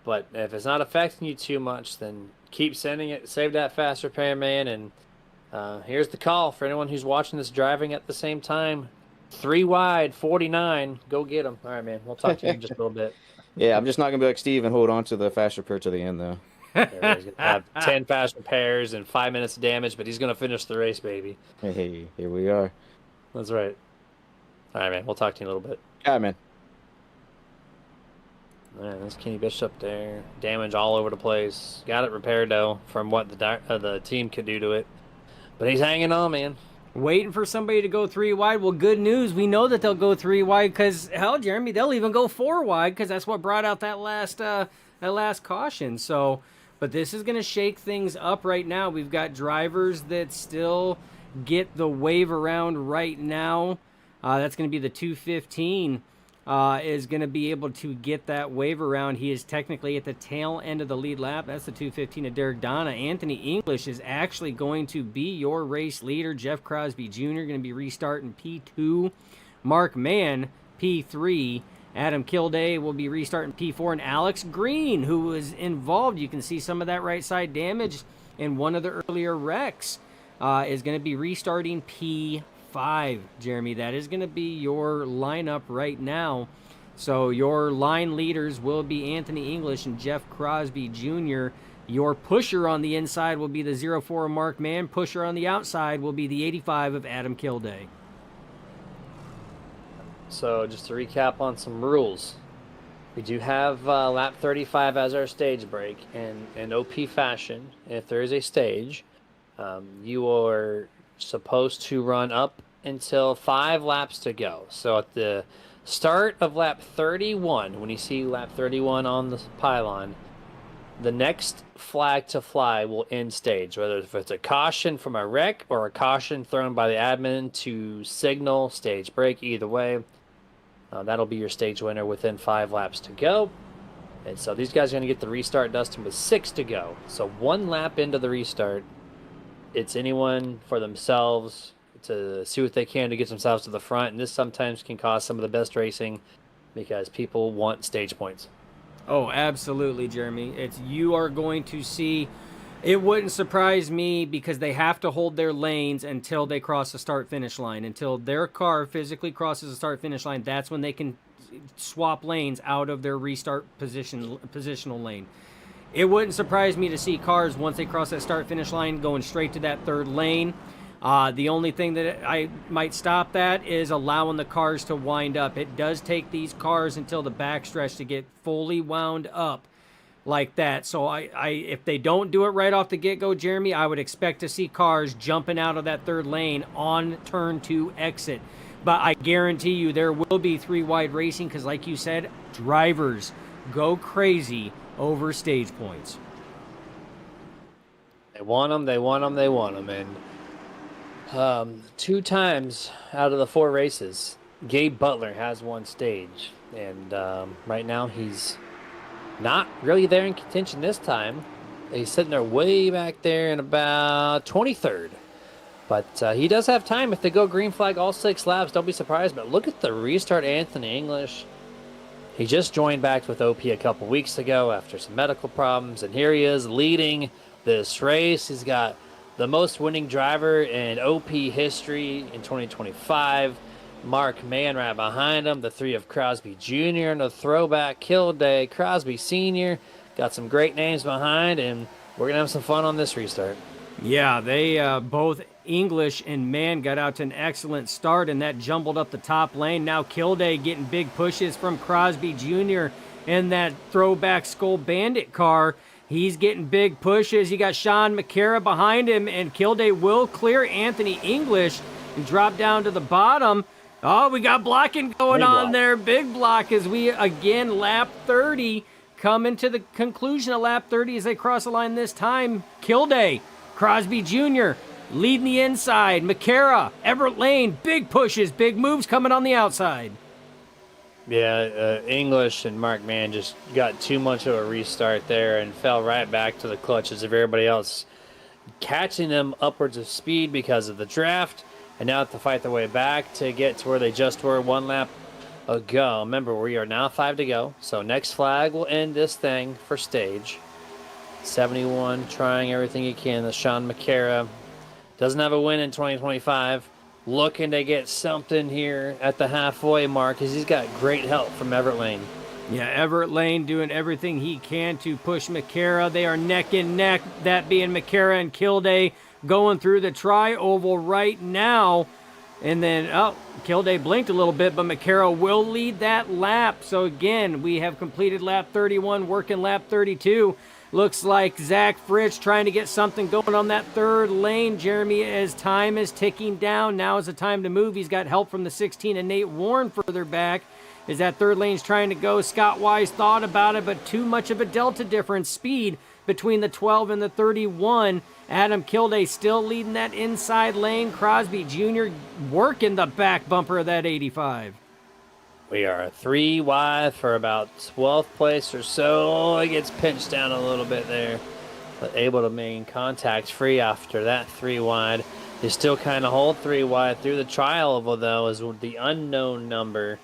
But if it's not affecting you too much, then keep sending it. Save that fast repair, man. And here's the call for anyone who's watching this driving at the same time. 3 wide, 49. Go get them. All right, man. We'll talk to you in just a little bit. Yeah, I'm just not going to be like Steve and hold on to the fast repair to the end, though. He's going to have 10 fast repairs and 5 minutes of damage, but he's going to finish the race, baby. Hey, here we are. That's right. All right, man. We'll talk to you in a little bit. All right, man. All right, there's Kenny Bishop there. Damage all over the place. Got it repaired, though, from what the team could do to it. But he's hanging on, man. Waiting for somebody to go 3 wide. Well, good news. We know that they'll go 3 wide because, hell, Jeremy, they'll even go 4 wide because that's what brought out that last caution. So, but this is going to shake things up right now. We've got drivers that still get the wave around right now. That's going to be the 215 is going to be able to get that wave around. He is technically at the tail end of the lead lap. That's the 215 of Derek Donna. Anthony English is actually going to be your race leader. Jeff Crosby Jr. going to be restarting P2. Mark Mann, P3. Adam Kilday will be restarting P4. And Alex Green, who was involved, you can see some of that right side damage in one of the earlier wrecks, is going to be restarting P5. Jeremy, that is going to be your lineup right now. So your line leaders will be Anthony English and Jeff Crosby Jr. Your pusher on the inside will be the 04 of Mark Mann. Pusher on the outside will be the 85 of Adam Kilday. So just to recap on some rules. We do have lap 35 as our stage break. And in OP fashion, if there is a stage, you are supposed to run up until 5 laps to go. So at the start of lap 31, when you see lap 31 on the pylon, the next flag to fly will end stage, whether if it's a caution from a wreck or a caution thrown by the admin to signal stage break. Either way, that'll be your stage winner within 5 laps to go. And so these guys are going to get the restart, Dustin, with 6 to go. So 1 lap into the restart, it's anyone for themselves to see what they can to get themselves to the front. And this sometimes can cause some of the best racing because people want stage points. Oh, absolutely, Jeremy. You are going to see, it wouldn't surprise me because they have to hold their lanes until they cross the start-finish line. Until their car physically crosses the start-finish line, that's when they can swap lanes out of their restart positional lane. It wouldn't surprise me to see cars, once they cross that start-finish line, going straight to that 3rd lane. The only thing that I might stop that is allowing the cars to wind up. It does take these cars until the backstretch to get fully wound up like that. So if they don't do it right off the get-go, Jeremy, I would expect to see cars jumping out of that third lane on turn 2 exit. But I guarantee you there will be 3-wide racing because, like you said, drivers go crazy over stage points. They want them, they want them, they want them. And 2 times out of the 4 races, Gabe Butler has won stage. And right now he's not really there in contention this time. He's sitting there way back there in about 23rd. But he does have time if they go green flag all 6 laps. Don't be surprised. But look at the restart, Anthony English. He just joined back with OP a couple weeks ago after some medical problems. And here he is leading this race. He's got the most winning driver in OP history in 2025. Mark Mann right behind him. The 3 of Crosby Jr. and a throwback Kilday. Crosby Sr. Got some great names behind, and we're going to have some fun on this restart. Yeah, they both English and Mann got out to an excellent start, and that jumbled up the top lane. Now Kilday getting big pushes from Crosby Jr. in that throwback Skull Bandit car. He's getting big pushes. You got Sean McCara behind him, and Kilday will clear Anthony English and drop down to the bottom. Oh, we got blocking going on there. Big block as we, again, lap 30, coming to the conclusion of lap 30 as they cross the line this time. Kilday, Crosby Jr. leading the inside. McCara, Everett Lane, big pushes, big moves coming on the outside. Yeah, English and Mark Mann just got too much of a restart there and fell right back to the clutches of everybody else, catching them upwards of speed because of the draft, and now have to fight their way back to get to where they just were 1 lap ago. Remember, we are now 5 to go, so next flag will end this thing for stage. 71 trying everything he can. The Sean McCara doesn't have a win in 2025. Looking to get something here at the halfway mark because he's got great help from Everett Lane. Yeah, Everett Lane doing everything he can to push McCara. They are neck and neck, that being McCara and Kilday going through the tri-oval right now. And then, Kilday blinked a little bit, but McCara will lead that lap. So again, we have completed lap 31, working lap 32. Looks like Zach Fritsch trying to get something going on that third lane, Jeremy, as time is ticking down. Now is the time to move. He's got help from the 16 and Nate Warren further back as that third lane's trying to go. Scott Wise thought about it, but too much of a delta difference speed between the 12 and the 31. Adam Kilday still leading that inside lane. Crosby Jr. working the back bumper of that 85. We are 3 wide for about 12th place or so. It gets pinched down a little bit there, but able to maintain contact free after that 3 wide. They still kind of hold 3 wide through the trial oval, though, as the unknown number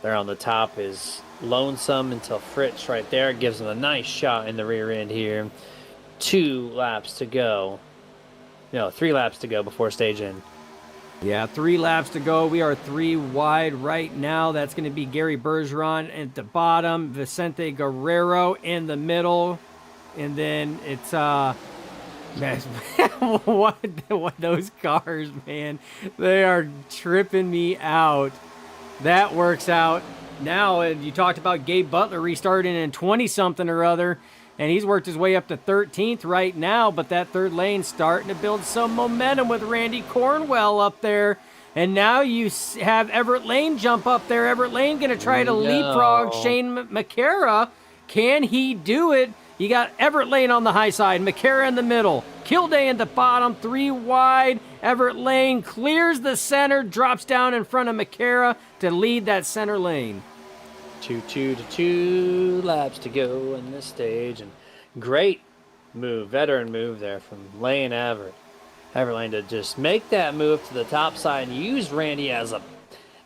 there on the top is lonesome until Fritz right there gives him a nice shot in the rear end here. 2 laps to go. No, 3 laps to go before stage end. Yeah, 3 laps to go. We are 3 wide right now. That's going to be Gary Bergeron at the bottom, Vicente Guerrero in the middle, and then it's man, what those cars, man, they are tripping me out. That works out now. And you talked about Gabe Butler restarting in 20-something or other, and he's worked his way up to 13th right now, but that third lane starting to build some momentum with Randy Cornwell up there. And now you have Everett Lane jump up there. Everett Lane going to try to leapfrog Shane McCara. Can he do it? You got Everett Lane on the high side, McCara in the middle, Kilday in the bottom, 3 wide. Everett Lane clears the center, drops down in front of McCara to lead that center lane. 2 laps to go in this stage, and great move, veteran move there from Lane Everett Lane to just make that move to the top side and use Randy as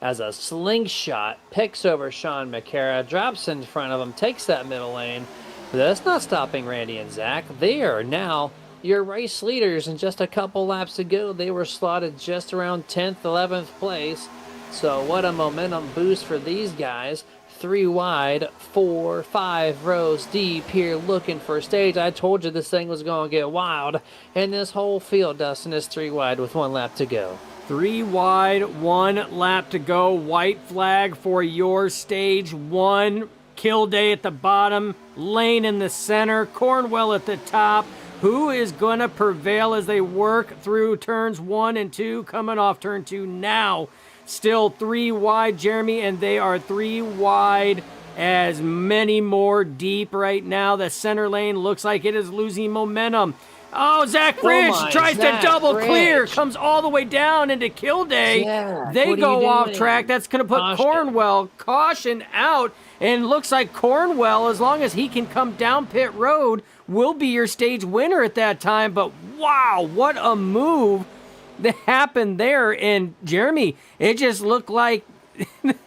a slingshot, picks over Sean McCara, drops in front of him, takes that middle lane. But that's not stopping Randy and Zach. They are now your race leaders, and just a couple laps ago they were slotted just around 10th, 11th place. So what a momentum boost for these guys. 3 wide, 4, 5 rows deep here looking for a stage. I told you this thing was going to get wild. And this whole field, Dustin, is 3 wide with 1 lap to go. 3 wide, 1 lap to go. White flag for your stage 1. Kilday at the bottom. Lane in the center, Cornwell at the top. Who is going to prevail as they work through turns 1 and 2, coming off turn 2 now? Still 3 wide, Jeremy, and they are 3 wide as many more deep right now. The center lane looks like it is losing momentum. Oh, Zach Ridge tries to double clear, comes all the way down into Kildare. Yeah, They what are go you off doing? track. That's going to put Caution. Cornwell caution out. And looks like Cornwell, as long as he can come down pit road, will be your stage winner at that time. But wow, what a move that happened there. And Jeremy, it just looked like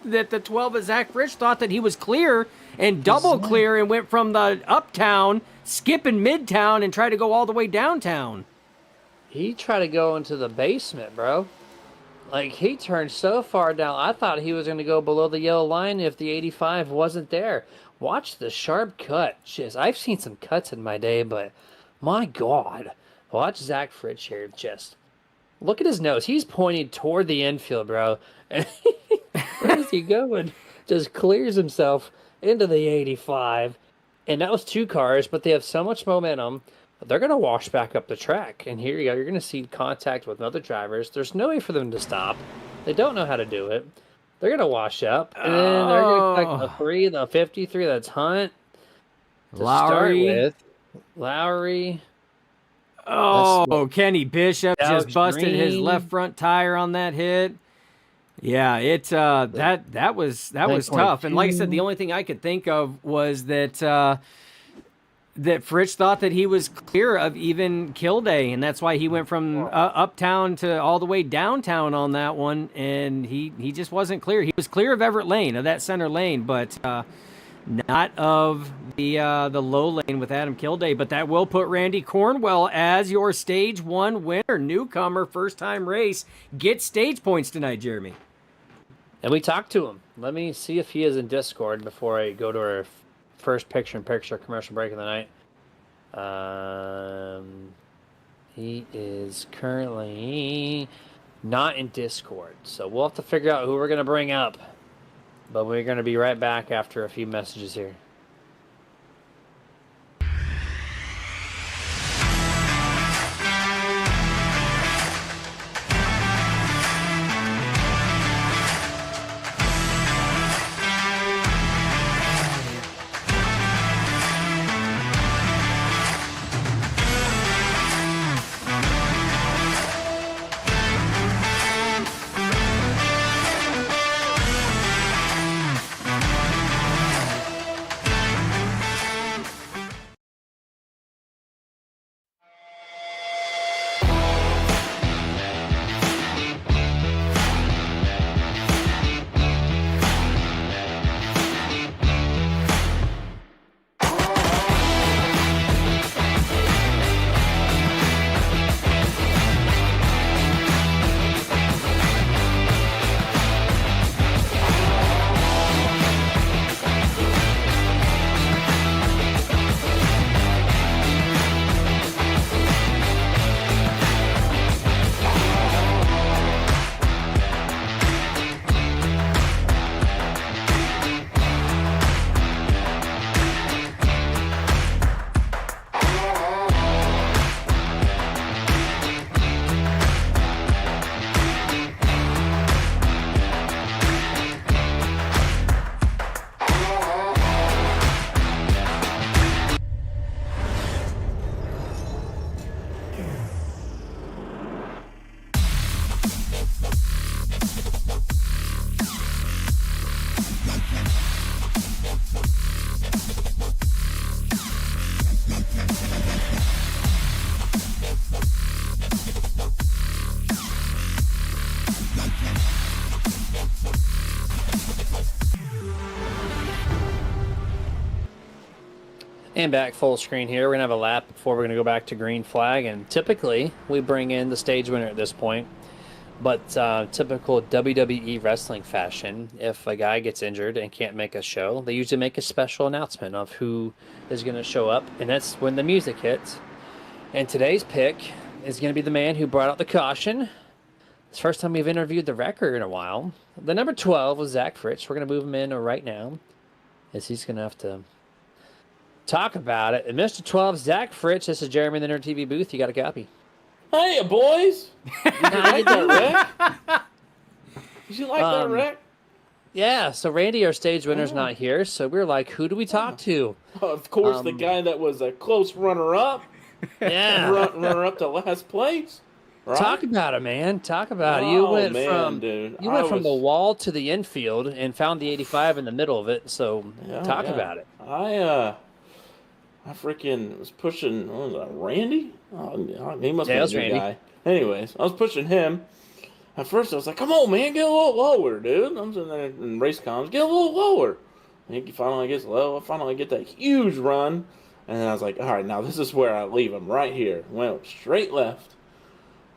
that the 12 of Zach Rich thought that he was clear and double clear and went from the uptown, skipping midtown, and tried to go all the way downtown. He tried to go into the basement, bro. Like, he turned so far down. I thought he was going to go below the yellow line if the 85 wasn't there. Watch the sharp cut. Just, I've seen some cuts in my day, but my God. Watch Zach Fritsch here. Just look at his nose. He's pointing toward the infield, bro. And where is he going? Just clears himself into the 85. And that was 2 cars, but they have so much momentum. They're going to wash back up the track. And here you go. You're going to see contact with other drivers. There's no way for them to stop. They don't know how to do it. They're going to wash up. And then they're going to collect the 3, the 53. That's Hunt. To start with. Lowry. Oh, Kenny Bishop Alex just busted his Green. left front tire on that hit. Yeah, that was tough. And like I said, the only thing I could think of was that that Fritsch thought that he was clear of even Kildare, and that's why he went from uptown to all the way downtown on that one, and he just wasn't clear. He was clear of Everett Lane, of that center lane, but not of the low lane with Adam Kildare. But that will put Randy Cornwell as your stage 1 winner, newcomer, first time race. Get stage points tonight, Jeremy. And we talked to him. Let me see if he is in Discord before I go to our first picture-in-picture commercial break of the night. He is currently not in Discord, so we'll have to figure out who we're going to bring up. But we're going to be right back after a few messages here. And back full screen here. We're going to have a lap before we're going to go back to green flag. And typically, we bring in the stage winner at this point. But typical WWE wrestling fashion, if a guy gets injured and can't make a show, they usually make a special announcement of who is going to show up. And that's when the music hits. And today's pick is going to be the man who brought out the caution. It's the first time we've interviewed the wrecker in a while. The number 12 was Zach Fritsch. We're going to move him in right now, as he's going to have to Talk about it. And Mr. 12, Zach Fritz, this is Jeremy in the Nerd TV booth. You got a copy. Hey, boys! Did you like that wreck? Did you like that wreck? Yeah, so Randy, our stage winner's not here, so we're like, who do we talk to? Of course, the guy that was a close runner-up. Yeah. Runner-up to last place. Right? Talk about it, man. Talk about it. You went from the wall to the infield and found the 85 in the middle of it, so talk about it. I freaking was pushing, what was that, Randy? Oh, he must be a new guy. Anyways, I was pushing him. At first, I was like, come on, man, get a little lower, dude. I'm sitting there in race comms, get a little lower. And he finally gets low. I finally get that huge run. And then I was like, all right, now this is where I leave him, right here. Went straight left.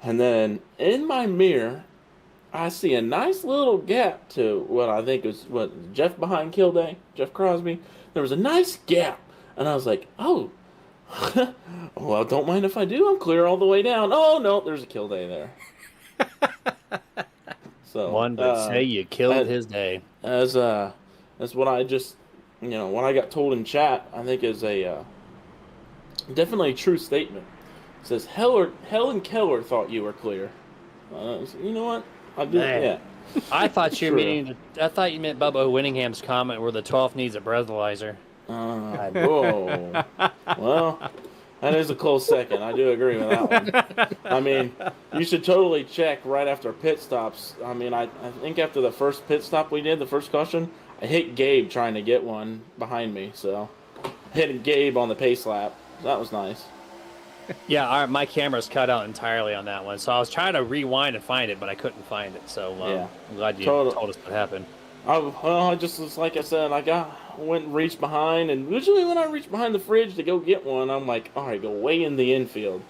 And then in my mirror, I see a nice little gap to what I think is Jeff behind Kilday, Jeff Crosby. There was a nice gap. And I was like, oh, well, don't mind if I do. I'm clear all the way down. Oh, no, there's a Kilday there. So one would say you killed his day. As what I just, what I got told in chat, I think is a definitely a true statement. It says Helen Keller thought you were clear. You know what? I did. Yeah. I thought you meant Bubba Winningham's comment where the 12th needs a breathalyzer. Whoa. Well, that is a close second. I do agree with that one. I mean, you should totally check right after pit stops. I mean, I think after the first pit stop we did, the first caution, I hit Gabe trying to get one behind me. So, hitting Gabe on the pace lap. That was nice. Yeah, my camera's cut out entirely on that one. So I was trying to rewind and find it, but I couldn't find it. So I'm glad you told us what happened. I just was like I said, went and reached behind, and usually when I reach behind the fridge to go get one, I'm like, all right, go way in the infield.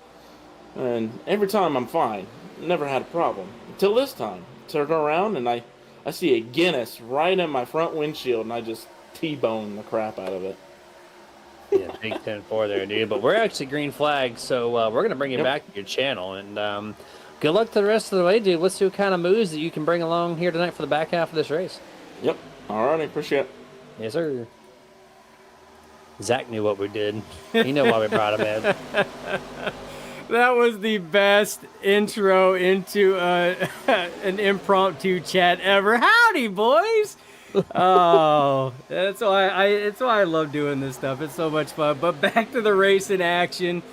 And every time I'm fine. Never had a problem. Until this time. Turned around, and I see a Guinness right in my front windshield, and I just T-boned the crap out of it. Yeah, big 10-4 there, dude. But we're actually green flag, so we're going to bring you back to your channel. And good luck to the rest of the way, dude. Let's see what kind of moves that you can bring along here tonight for the back half of this race. Yep. All right, appreciate it. Yes, sir. Zach knew what we did. He knew why we brought him in. That was the best intro into an impromptu chat ever. Howdy, boys. Oh, that's why I love doing this stuff. It's so much fun. But back to the race in action.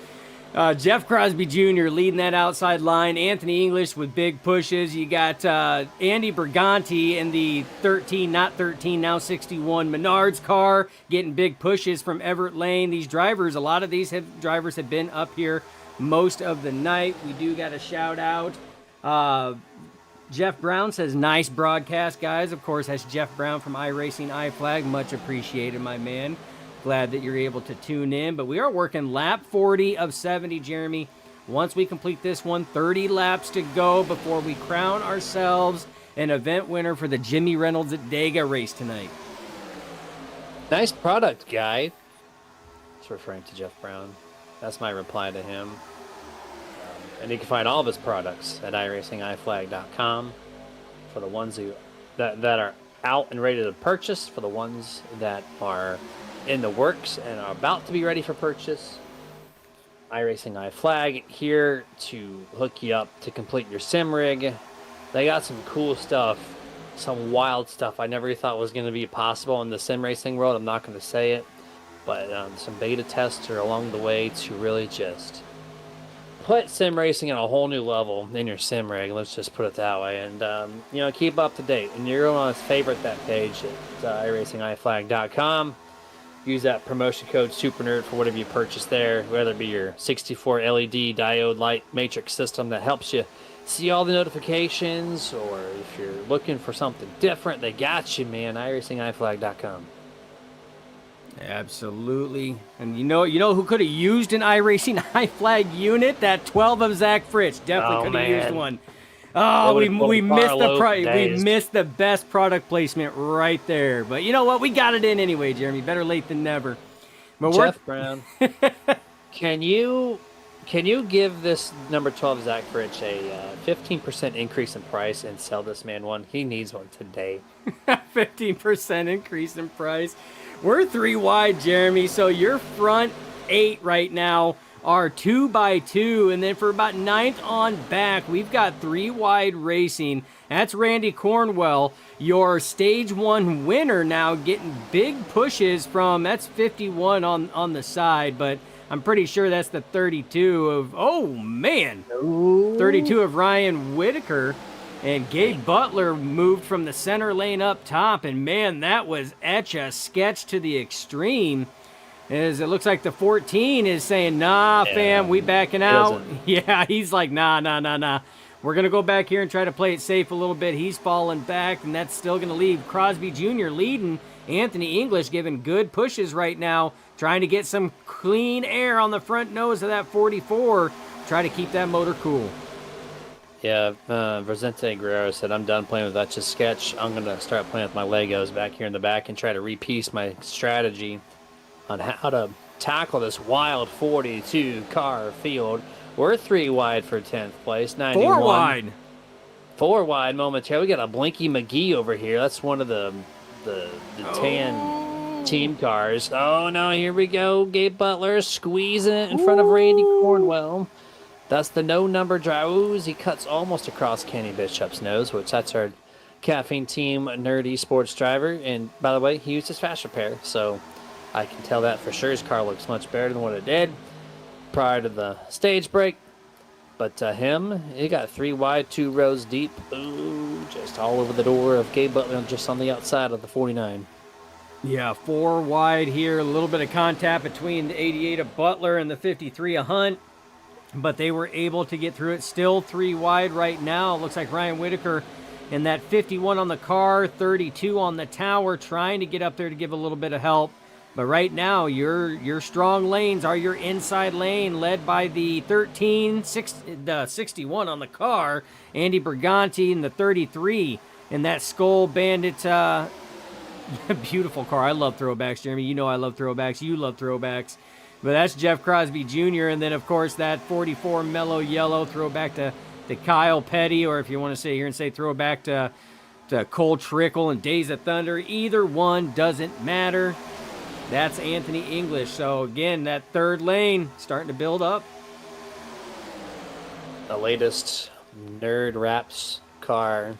Jeff Crosby Jr. leading that outside line. Anthony English with big pushes. You got Andy Berganti in the 13, not 13, now 61 Menards car, getting big pushes from Everett Lane. These drivers, a lot of these drivers have been up here most of the night. We do got a shout out. Jeff Brown says, nice broadcast, guys. Of course, that's Jeff Brown from iRacing iFlag. Much appreciated, my man. Glad that you're able to tune in. But we are working lap 40 of 70, Jeremy. Once we complete this one, 30 laps to go before we crown ourselves an event winner for the Jimmy Reynolds at Dega race tonight. Nice product, guy. It's referring to Jeff Brown. That's my reply to him. And you can find all of his products at iRacingIFlag.com for the ones that are out and ready to purchase, for the ones that are in the works and are about to be ready for purchase. iRacing iFlag here to hook you up to complete your sim rig. They got some cool stuff, some wild stuff I never thought was going to be possible in the sim racing world. I'm not going to say it, but some beta tests are along the way to really just put sim racing on a whole new level in your sim rig. Let's just put it that way. And, keep up to date. And you're going to favorite that page at iRacingIFlag.com. Use that promotion code SuperNerd for whatever you purchase there, whether it be your 64 LED diode light matrix system that helps you see all the notifications, or if you're looking for something different, they got you, man. iRacingIFlag.com. Absolutely. And you know who could have used an iRacing iFlag unit? That 12 of Zach Fritz. Definitely could have used one. Oh, we missed the best product placement right there. But you know what? We got it in anyway, Jeremy. Better late than never. But Jeff Brown, can you Can you give this number 12 Zach Fritch a 15% increase in price and sell this man one? He needs one today. 15% increase in price. We're 3 wide, Jeremy. So your front 8 right now are 2x2. And then for about 9th on back, we've got 3 wide racing. That's Randy Cornwell, your stage 1 winner now, getting big pushes from, that's 51 on the side, but I'm pretty sure that's the 32 of, oh man, 32 of Ryan Whitaker. And Gabe Butler moved from the center lane up top, and man, that was etch-a-sketch to the extreme. As it looks like the 14 is saying, nah, fam, we backing out. Yeah, he's like, nah. We're going to go back here and try to play it safe a little bit. He's falling back, and that's still going to leave Crosby Jr. leading. Anthony English giving good pushes right now, trying to get some clean air on the front nose of that 44, try to keep that motor cool. Yeah, Vicente Guerrero said, I'm done playing with that just sketch. I'm going to start playing with my Legos back here in the back and try to repiece my strategy on how to tackle this wild 42 car field. We're 3 wide for 10th place, 91. 4 wide. 4 wide momentarily. We got a Blinky McGee over here. That's one of the tan team cars. Oh, no, here we go. Gabe Butler squeezing it in front of Randy Cornwell. That's the no-number driver. Ooh, he cuts almost across Kenny Bishop's nose, which that's our Caffeine Team nerdy sports driver. And, by the way, he used his fast repair, so I can tell that for sure. His car looks much better than what it did prior to the stage break. But he got 3 wide, 2 rows deep. Ooh, just all over the door of Gabe Butler, just on the outside of the 49. Yeah, 4 wide here. A little bit of contact between the 88 of Butler and the 53 of Hunt. But they were able to get through it. Still 3 wide right now. It looks like Ryan Whitaker in that 51 on the car, 32 on the tower, trying to get up there to give a little bit of help. But right now, your strong lanes are your inside lane, led by the 61 on the car, Andy Briganti, and the 33 in that Skull Bandit. Beautiful car. I love throwbacks, Jeremy. You know I love throwbacks. You love throwbacks. But that's Jeff Crosby Jr. And then, of course, that 44 mellow yellow throwback to Kyle Petty, or if you want to say here and say throwback to Cole Trickle and Days of Thunder. Either one doesn't matter. That's Anthony English. So, again, that 3rd lane starting to build up. The latest Nerd Raps car,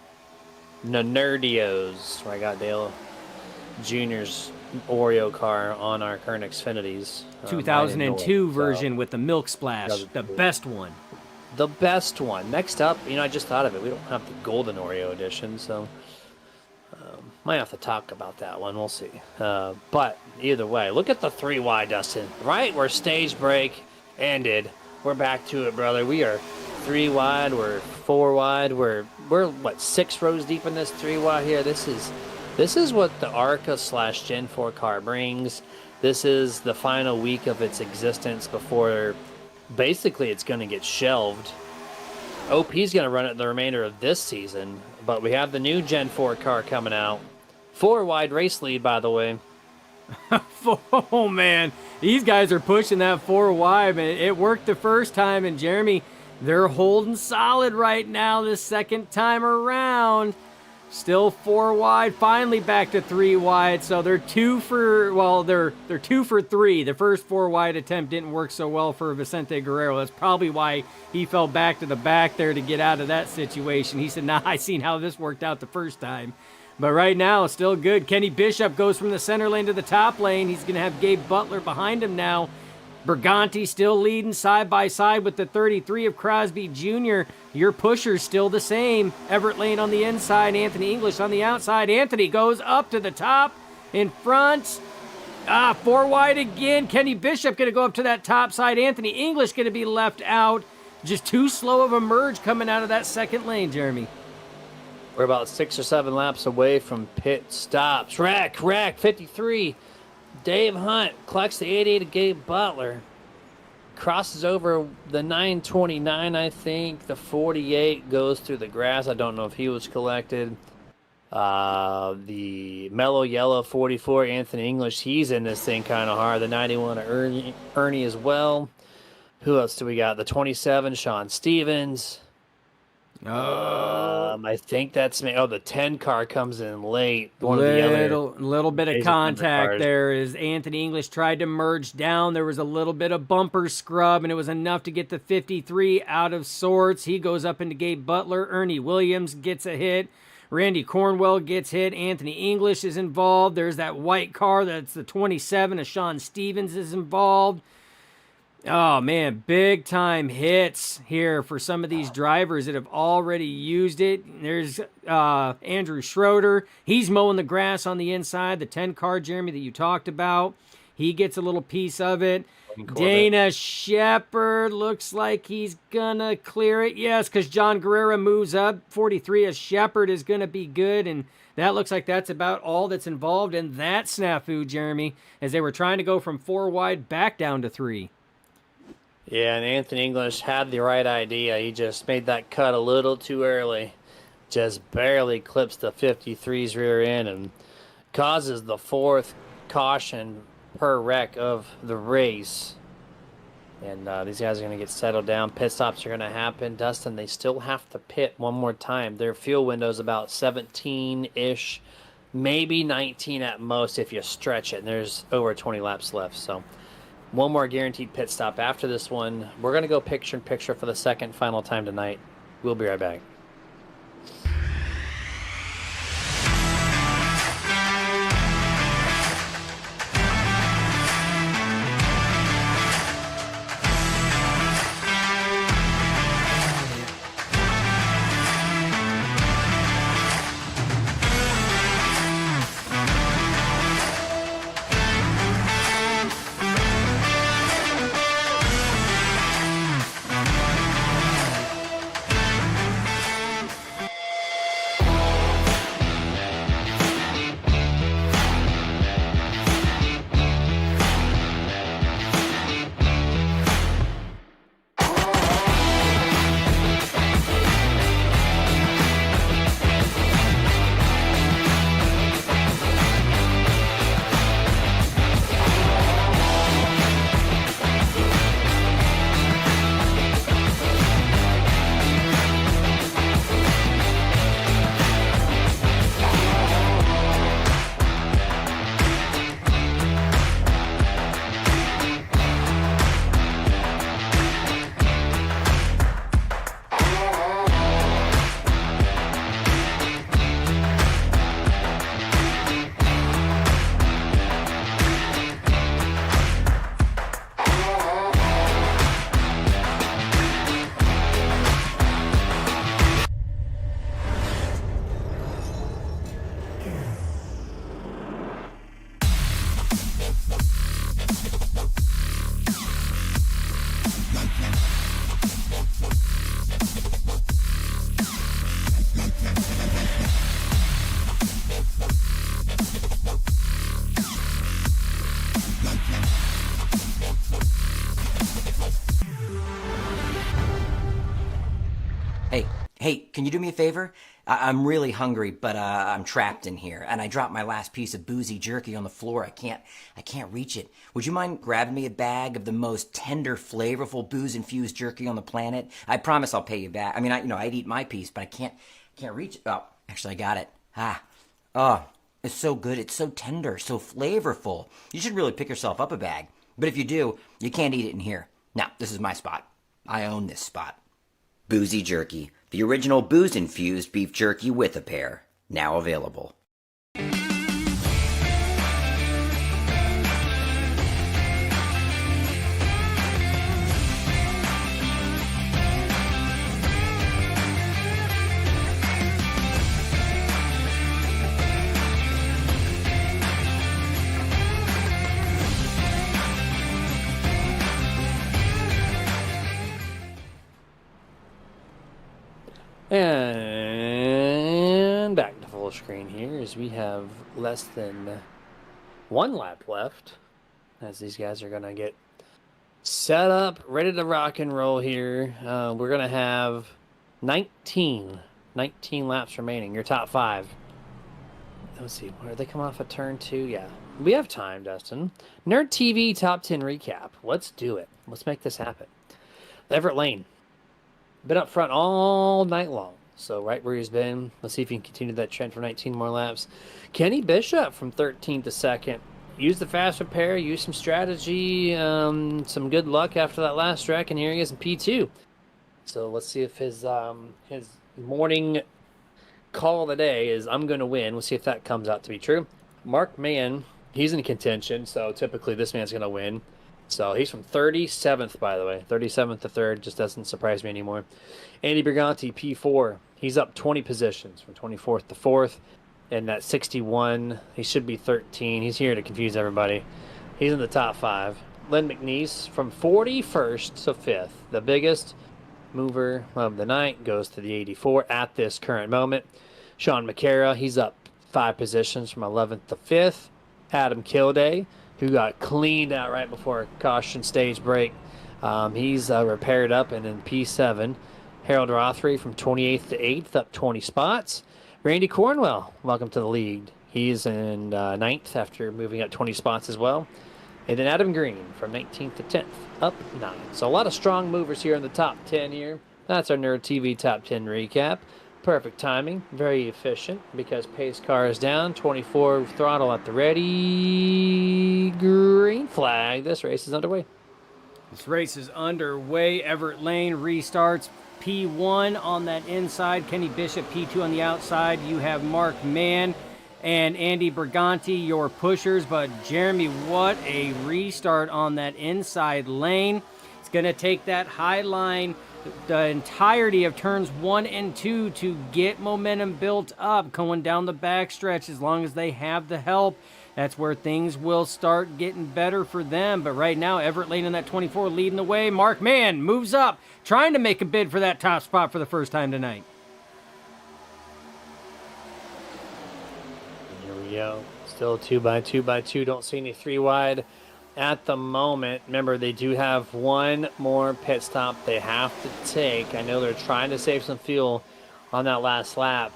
Nerdios, where I got Dale Jr.'s Oreo car on our current Xfinities. 2002 version with the milk splash, the best one. The best one. Next up, I just thought of it. We don't have the golden Oreo edition, so might have to talk about that one. We'll see. But either way, look at the 3 wide, Dustin. Right where stage break ended, we're back to it, brother. We are 3 wide. We're 4 wide. We're 6 rows deep in this 3 wide here. This is what the ARCA / Gen 4 car brings. This is the final week of its existence before basically it's going to get shelved. OP's going to run it the remainder of this season, but we have the new Gen 4 car coming out. 4 wide race lead, by the way. Oh, man. These guys are pushing that 4 wide. Man. It worked the first time, and Jeremy, they're holding solid right now this second time around. Still 4 wide, finally back to 3 wide. So they're 2 for 3. The first 4 wide attempt didn't work so well for Vicente Guerrero. That's probably why he fell back to the back there to get out of that situation. He said, I seen how this worked out the first time. But right now, still good. Kenny Bishop goes from the center lane to the top lane. He's going to have Gabe Butler behind him now. Briganti still leading side by side with the 33 of Crosby Jr. Your pusher's still the same. Everett Lane on the inside, Anthony English on the outside. Anthony goes up to the top in front. 4 wide again. Kenny Bishop going to go up to that top side. Anthony English going to be left out. Just too slow of a merge coming out of that second lane, Jeremy. We're about 6 or 7 laps away from pit stops. Rack, 53. Dave Hunt collects the 88 of Gabe Butler. Crosses over the 929, I think. The 48 goes through the grass. I don't know if he was collected. The mellow yellow 44, Anthony English, he's in this thing kind of hard. The 91 of Ernie as well. Who else do we got? The 27, Sean Stevens. I think that's me. Oh, the 10 car comes in late. One of the other little bit of basic contact undercars. there as Anthony English tried to merge down. There was a little bit of bumper scrub, and it was enough to get the 53 out of sorts. He goes up into Gabe Butler. Ernie Williams gets a hit. Randy Cornwell gets hit. Anthony English is involved. There's that white car. That's the 27 of Sean Stevens is involved. Oh, man, big-time hits here for some of these drivers that have already used it. There's Andrew Schroeder. He's mowing the grass on the inside, the 10-car, Jeremy, that you talked about. He gets a little piece of it. Dana Shepard looks like he's going to clear it. Yes, because John Guerrero moves up. 43 of Shepard is going to be good, and that looks like that's about all that's involved in that snafu, Jeremy, as they were trying to go from 4 wide back down to 3. Yeah, and Anthony English had the right idea. He just made that cut a little too early. Just barely clips the 53's rear end and causes the 4th caution per wreck of the race. And these guys are going to get settled down. Pit stops are going to happen. Dustin, they still have to pit one more time. Their fuel window is about 17-ish, maybe 19 at most if you stretch it. And there's over 20 laps left, so one more guaranteed pit stop after this one. We're going to go picture-in-picture for the second final time tonight. We'll be right back. Hey, can you do me a favor? I'm really hungry, but I'm trapped in here, and I dropped my last piece of boozy jerky on the floor. I can't reach it. Would you mind grabbing me a bag of the most tender, flavorful, booze-infused jerky on the planet? I promise I'll pay you back. I mean, I'd eat my piece, but I can't reach it. Oh, actually, I got it. Oh, it's so good. It's so tender, so flavorful. You should really pick yourself up a bag. But if you do, you can't eat it in here. Now, this is my spot. I own this spot. Boozy Jerky, the original booze-infused beef jerky with a pair. Now available. And back to full screen here as we have less than one lap left as these guys are going to get set up, ready to rock and roll here. We're going to have 19 laps remaining. Your top 5. Let's see, where they come off a turn 2? Yeah, we have time, Dustin. Nerd TV top 10 recap. Let's do it. Let's make this happen. Everett Lane. Been up front all night long. So right where he's been. Let's see if he can continue that trend for 19 more laps. Kenny Bishop from 13th to 2nd. Used the fast repair, used some strategy, some good luck after that last track, and here he is in P2. So let's see if his morning call of the day is I'm going to win. We'll see if that comes out to be true. Mark Mann, he's in contention, so typically this man's going to win. So he's from 37th, by the way. 37th to 3rd, just doesn't surprise me anymore. Andy Briganti, P4. He's up 20 positions from 24th to 4th. And that 61, he should be 13. He's here to confuse everybody. He's in the top 5. Len McNeese from 41st to 5th. The biggest mover of the night goes to the 84 at this current moment. Sean McCara, he's up 5 positions from 11th to 5th. Adam Kilday, who got cleaned out right before caution stage break. He's repaired up and in P7. Harold Rothery from 28th to 8th, up 20 spots. Randy Cornwell, welcome to the league. He's in 9th after moving up 20 spots as well. And then Adam Green from 19th to 10th, up 9. So a lot of strong movers here in the top 10 here. That's our Nerd TV Top 10 recap. Perfect timing, very efficient because pace car is down, 24 throttle at the ready, green flag. This race is underway. This race is underway. Everett Lane restarts. P1 on that inside. Kenny Bishop, P2 on the outside. You have Mark Mann and Andy Briganti, your pushers. But Jeremy, what a restart on that inside lane. It's going to take that high line the entirety of turns 1 and 2 to get momentum built up going down the backstretch. As long as they have the help, that's where things will start getting better for them. But right now, Everett Lane in that 24 leading the way. Mark Mann moves up, trying to make a bid for that top spot for the first time tonight. Here we go. Still 2x2x2. Don't see any 3 wide at the moment. Remember, they do have one more pit stop they have to take. I know they're trying to save some fuel on that last lap.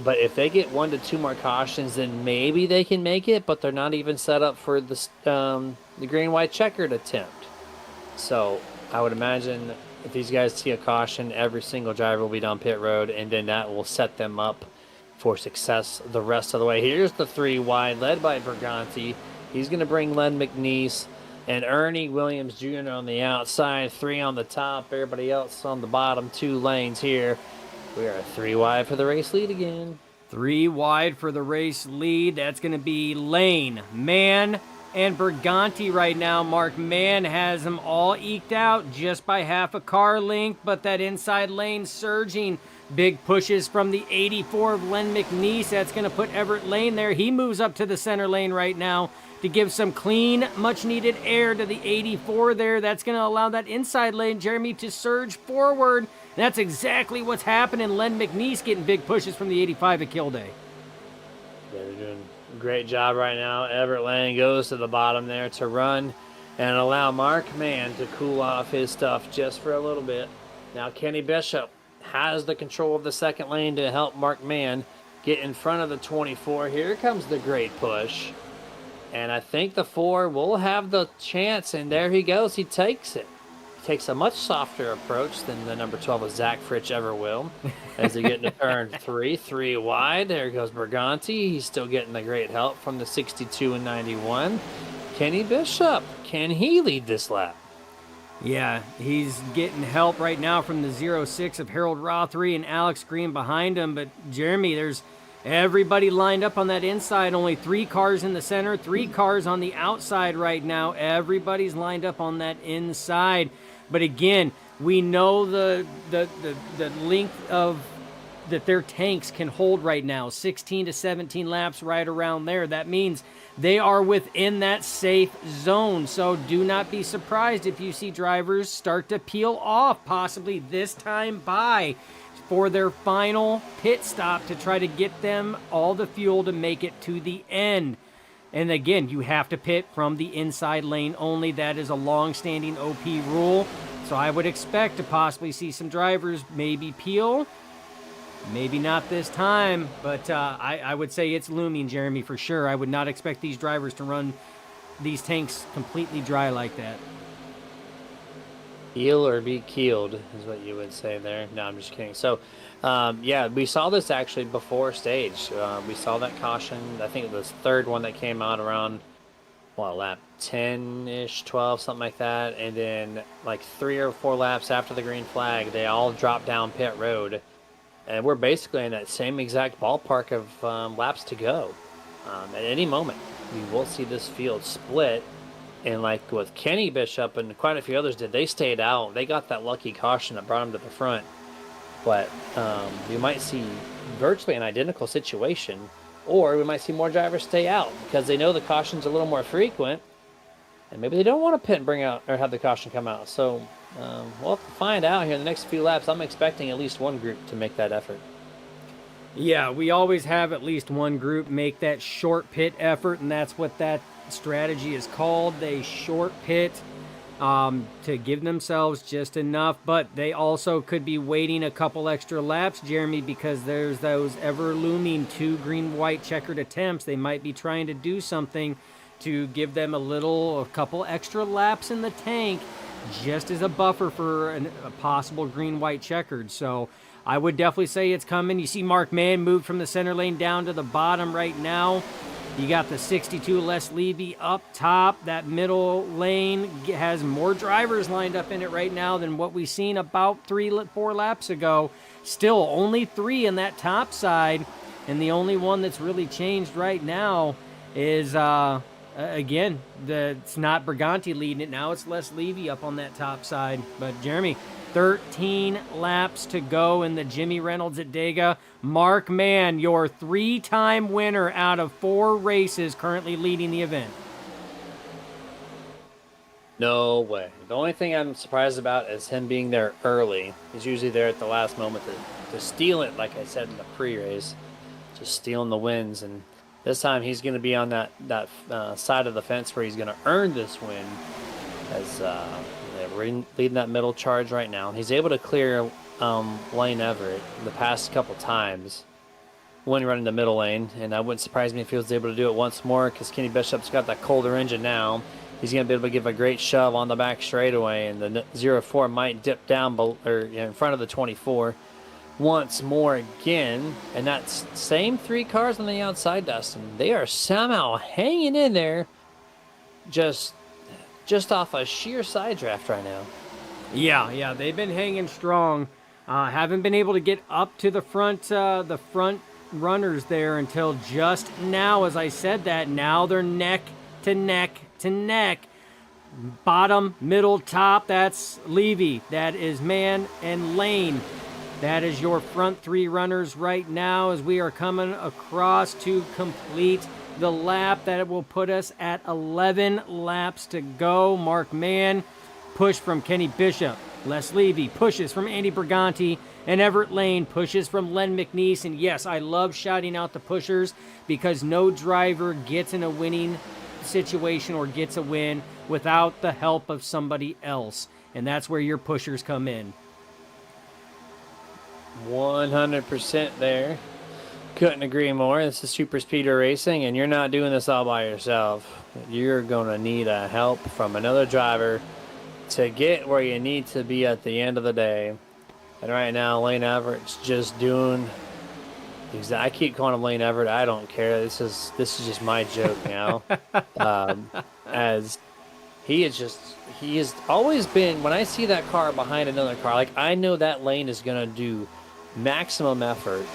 But if they get 1 to 2 more cautions, then maybe they can make it. But they're not even set up for the green-white checkered attempt. So I would imagine if these guys see a caution, every single driver will be down pit road, and then that will set them up for success the rest of the way. Here's the 3 wide, led by Briganti. He's going to bring Len McNeese and Ernie Williams Jr. on the outside, 3 on the top, everybody else on the bottom 2 lanes here. We are 3 wide for the race lead again. 3 wide for the race lead. That's going to be Lane, Mann, and Briganti right now. Mark Mann has them all eked out just by half a car length, but that inside lane surging. Big pushes from the 84 of Len McNeese. That's going to put Everett Lane there. He moves up to the center lane right now to give some clean, much-needed air to the 84 there. That's going to allow that inside lane, Jeremy, to surge forward. And that's exactly what's happening. Len McNeese getting big pushes from the 85 at Kilday. Yeah, they're doing a great job right now. Everett Lane goes to the bottom there to run and allow Mark Mann to cool off his stuff just for a little bit. Now Kenny Bishop has the control of the second lane to help Mark Mann get in front of the 24. Here comes the great push. And I think the 4 will have the chance, and there he goes. He takes it. He takes a much softer approach than the number 12 of Zach Fritsch ever will. As they get into turn 3 wide. There goes Briganti. He's still getting the great help from the 62 and 91. Kenny Bishop, can he lead this lap? Yeah, he's getting help right now from the 06 of Harold Rothery and Alex Green behind him. But Jeremy, there's everybody lined up on that inside. Only 3 cars in the center, 3 cars on the outside right now. Everybody's lined up on that inside. But again, we know the length of that their tanks can hold right now, 16 to 17 laps right around there. That means they are within that safe zone. So do not be surprised if you see drivers start to peel off, possibly this time by, for their final pit stop to try to get them all the fuel to make it to the end. And again, you have to pit from the inside lane only. That is a long-standing OP rule. So I would expect to possibly see some drivers maybe peel. Maybe not this time, but I would say it's looming, Jeremy, for sure. I would not expect these drivers to run these tanks completely dry like that. Heel or be keeled is what you would say there. No, I'm just kidding. So, yeah, we saw this actually before stage. We saw that caution. I think it was the third one that came out around, what, lap 10-ish, 12, something like that. And then like 3 or 4 laps after the green flag, they all dropped down pit road. And we're basically in that same exact ballpark of laps to go. At any moment, we will see this field split. And like with Kenny Bishop and quite a few others did, they stayed out. They got that lucky caution that brought them to the front. But you might see virtually an identical situation, or we might see more drivers stay out because they know the caution's a little more frequent, and maybe they don't want to pit and bring out or have the caution come out. So we'll have to find out here in the next few laps. I'm expecting at least one group to make that effort. Yeah, we always have at least one group make that short pit effort, and that's what that strategy is called. They short pit to give themselves just enough, but they also could be waiting a couple extra laps, Jeremy, because there's those ever-looming 2 green-white checkered attempts. They might be trying to do something to give them a couple extra laps in the tank just as a buffer for a possible green-white checkered. So I would definitely say it's coming. You see Mark Mann moved from the center lane down to the bottom right now. You got the 62 Les Levy up top. That middle lane has more drivers lined up in it right now than what we seen about 4 laps ago. Still only 3 in that top side, and the only one that's really changed right now is again, it's not Briganti leading it now. It's Les Levy up on that top side. But Jeremy, 13 laps to go in the Jimmy Reynolds at Dega. Mark Mann, your 3-time winner out of 4 races, currently leading the event. No way. The only thing I'm surprised about is him being there early. He's usually there at the last moment to steal it, like I said in the pre-race, just stealing the wins. And this time he's going to be on that side of the fence where he's going to earn this win, as we're leading that middle charge right now. He's able to clear Lane Everett the past couple times when running the middle lane, and I wouldn't surprise me if he was able to do it once more because Kenny Bishop's got that colder engine now. He's going to be able to give a great shove on the back straightaway, and the 04 might dip down in front of the 24 once more again. And that's same 3 cars on the outside, Dustin. They are somehow hanging in there just off a sheer side draft right now. Yeah, they've been hanging strong. Haven't been able to get up to the front runners there until just now. As I said that, now they're neck to neck to neck. Bottom, middle, top, that's Levy. That is Mann and Lane. That is your front 3 runners right now as we are coming across to complete the lap. That will put us at 11 laps to go. Mark Mann push from Kenny Bishop. Les Levy pushes from Andy Briganti, and Everett Lane pushes from Len McNeese. And yes, I love shouting out the pushers because no driver gets in a winning situation or gets a win without the help of somebody else. And that's where your pushers come in. 100% there. Couldn't agree more. This is Super Speedway Racing, and you're not doing this all by yourself. You're going to need a help from another driver to get where you need to be at the end of the day. And right now, Lane Everett's just doing... I keep calling him Lane Everett. I don't care. This is just my joke now. As he has always been, when I see that car behind another car, like I know that lane is going to do maximum effort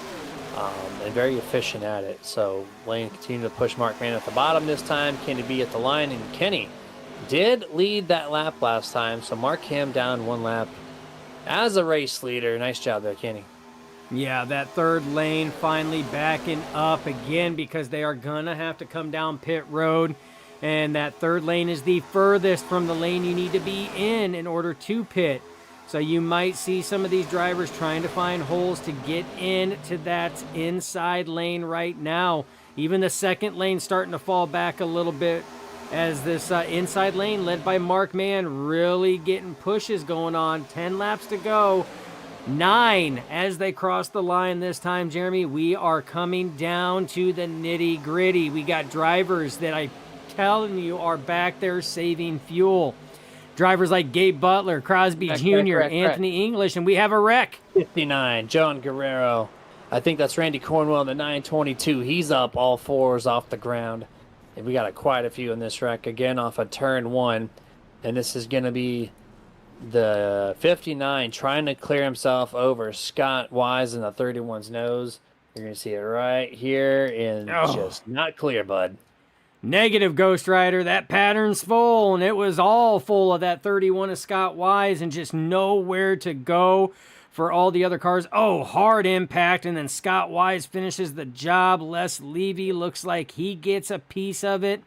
and very efficient at it. So Lane continued to push Mark Mann at the bottom this time. Kenny B at the line, and Kenny did lead that lap last time, so mark him down 1 lap as a race leader. Nice job there, Kenny. Yeah, that third lane finally backing up again because they are going to have to come down pit road. And that third lane is the furthest from the lane you need to be in order to pit. So you might see some of these drivers trying to find holes to get into that inside lane right now. Even the second lane starting to fall back a little bit as this inside lane led by Mark Mann really getting pushes going on. 10 laps to go. 9 as they cross the line this time, Jeremy. We are coming down to the nitty gritty. We got drivers that I'm telling you are back there saving fuel. drivers like Gabe Butler, Crosby Jr., Anthony English, and we have a wreck. 59, John Guerrero. I think that's Randy Cornwell in the 922. He's up all fours off the ground. And we got quite a few in this wreck. Again, off of turn 1. And this is going to be the 59 trying to clear himself over Scott Wise in the 31's nose. You're going to see it right here and just not clear, bud. Negative, Ghost Rider. That pattern's full, and it was all full of that 31 of Scott Wise and just nowhere to go for all the other cars. Oh, hard impact, and then Scott Wise finishes the job. Les Levy looks like he gets a piece of it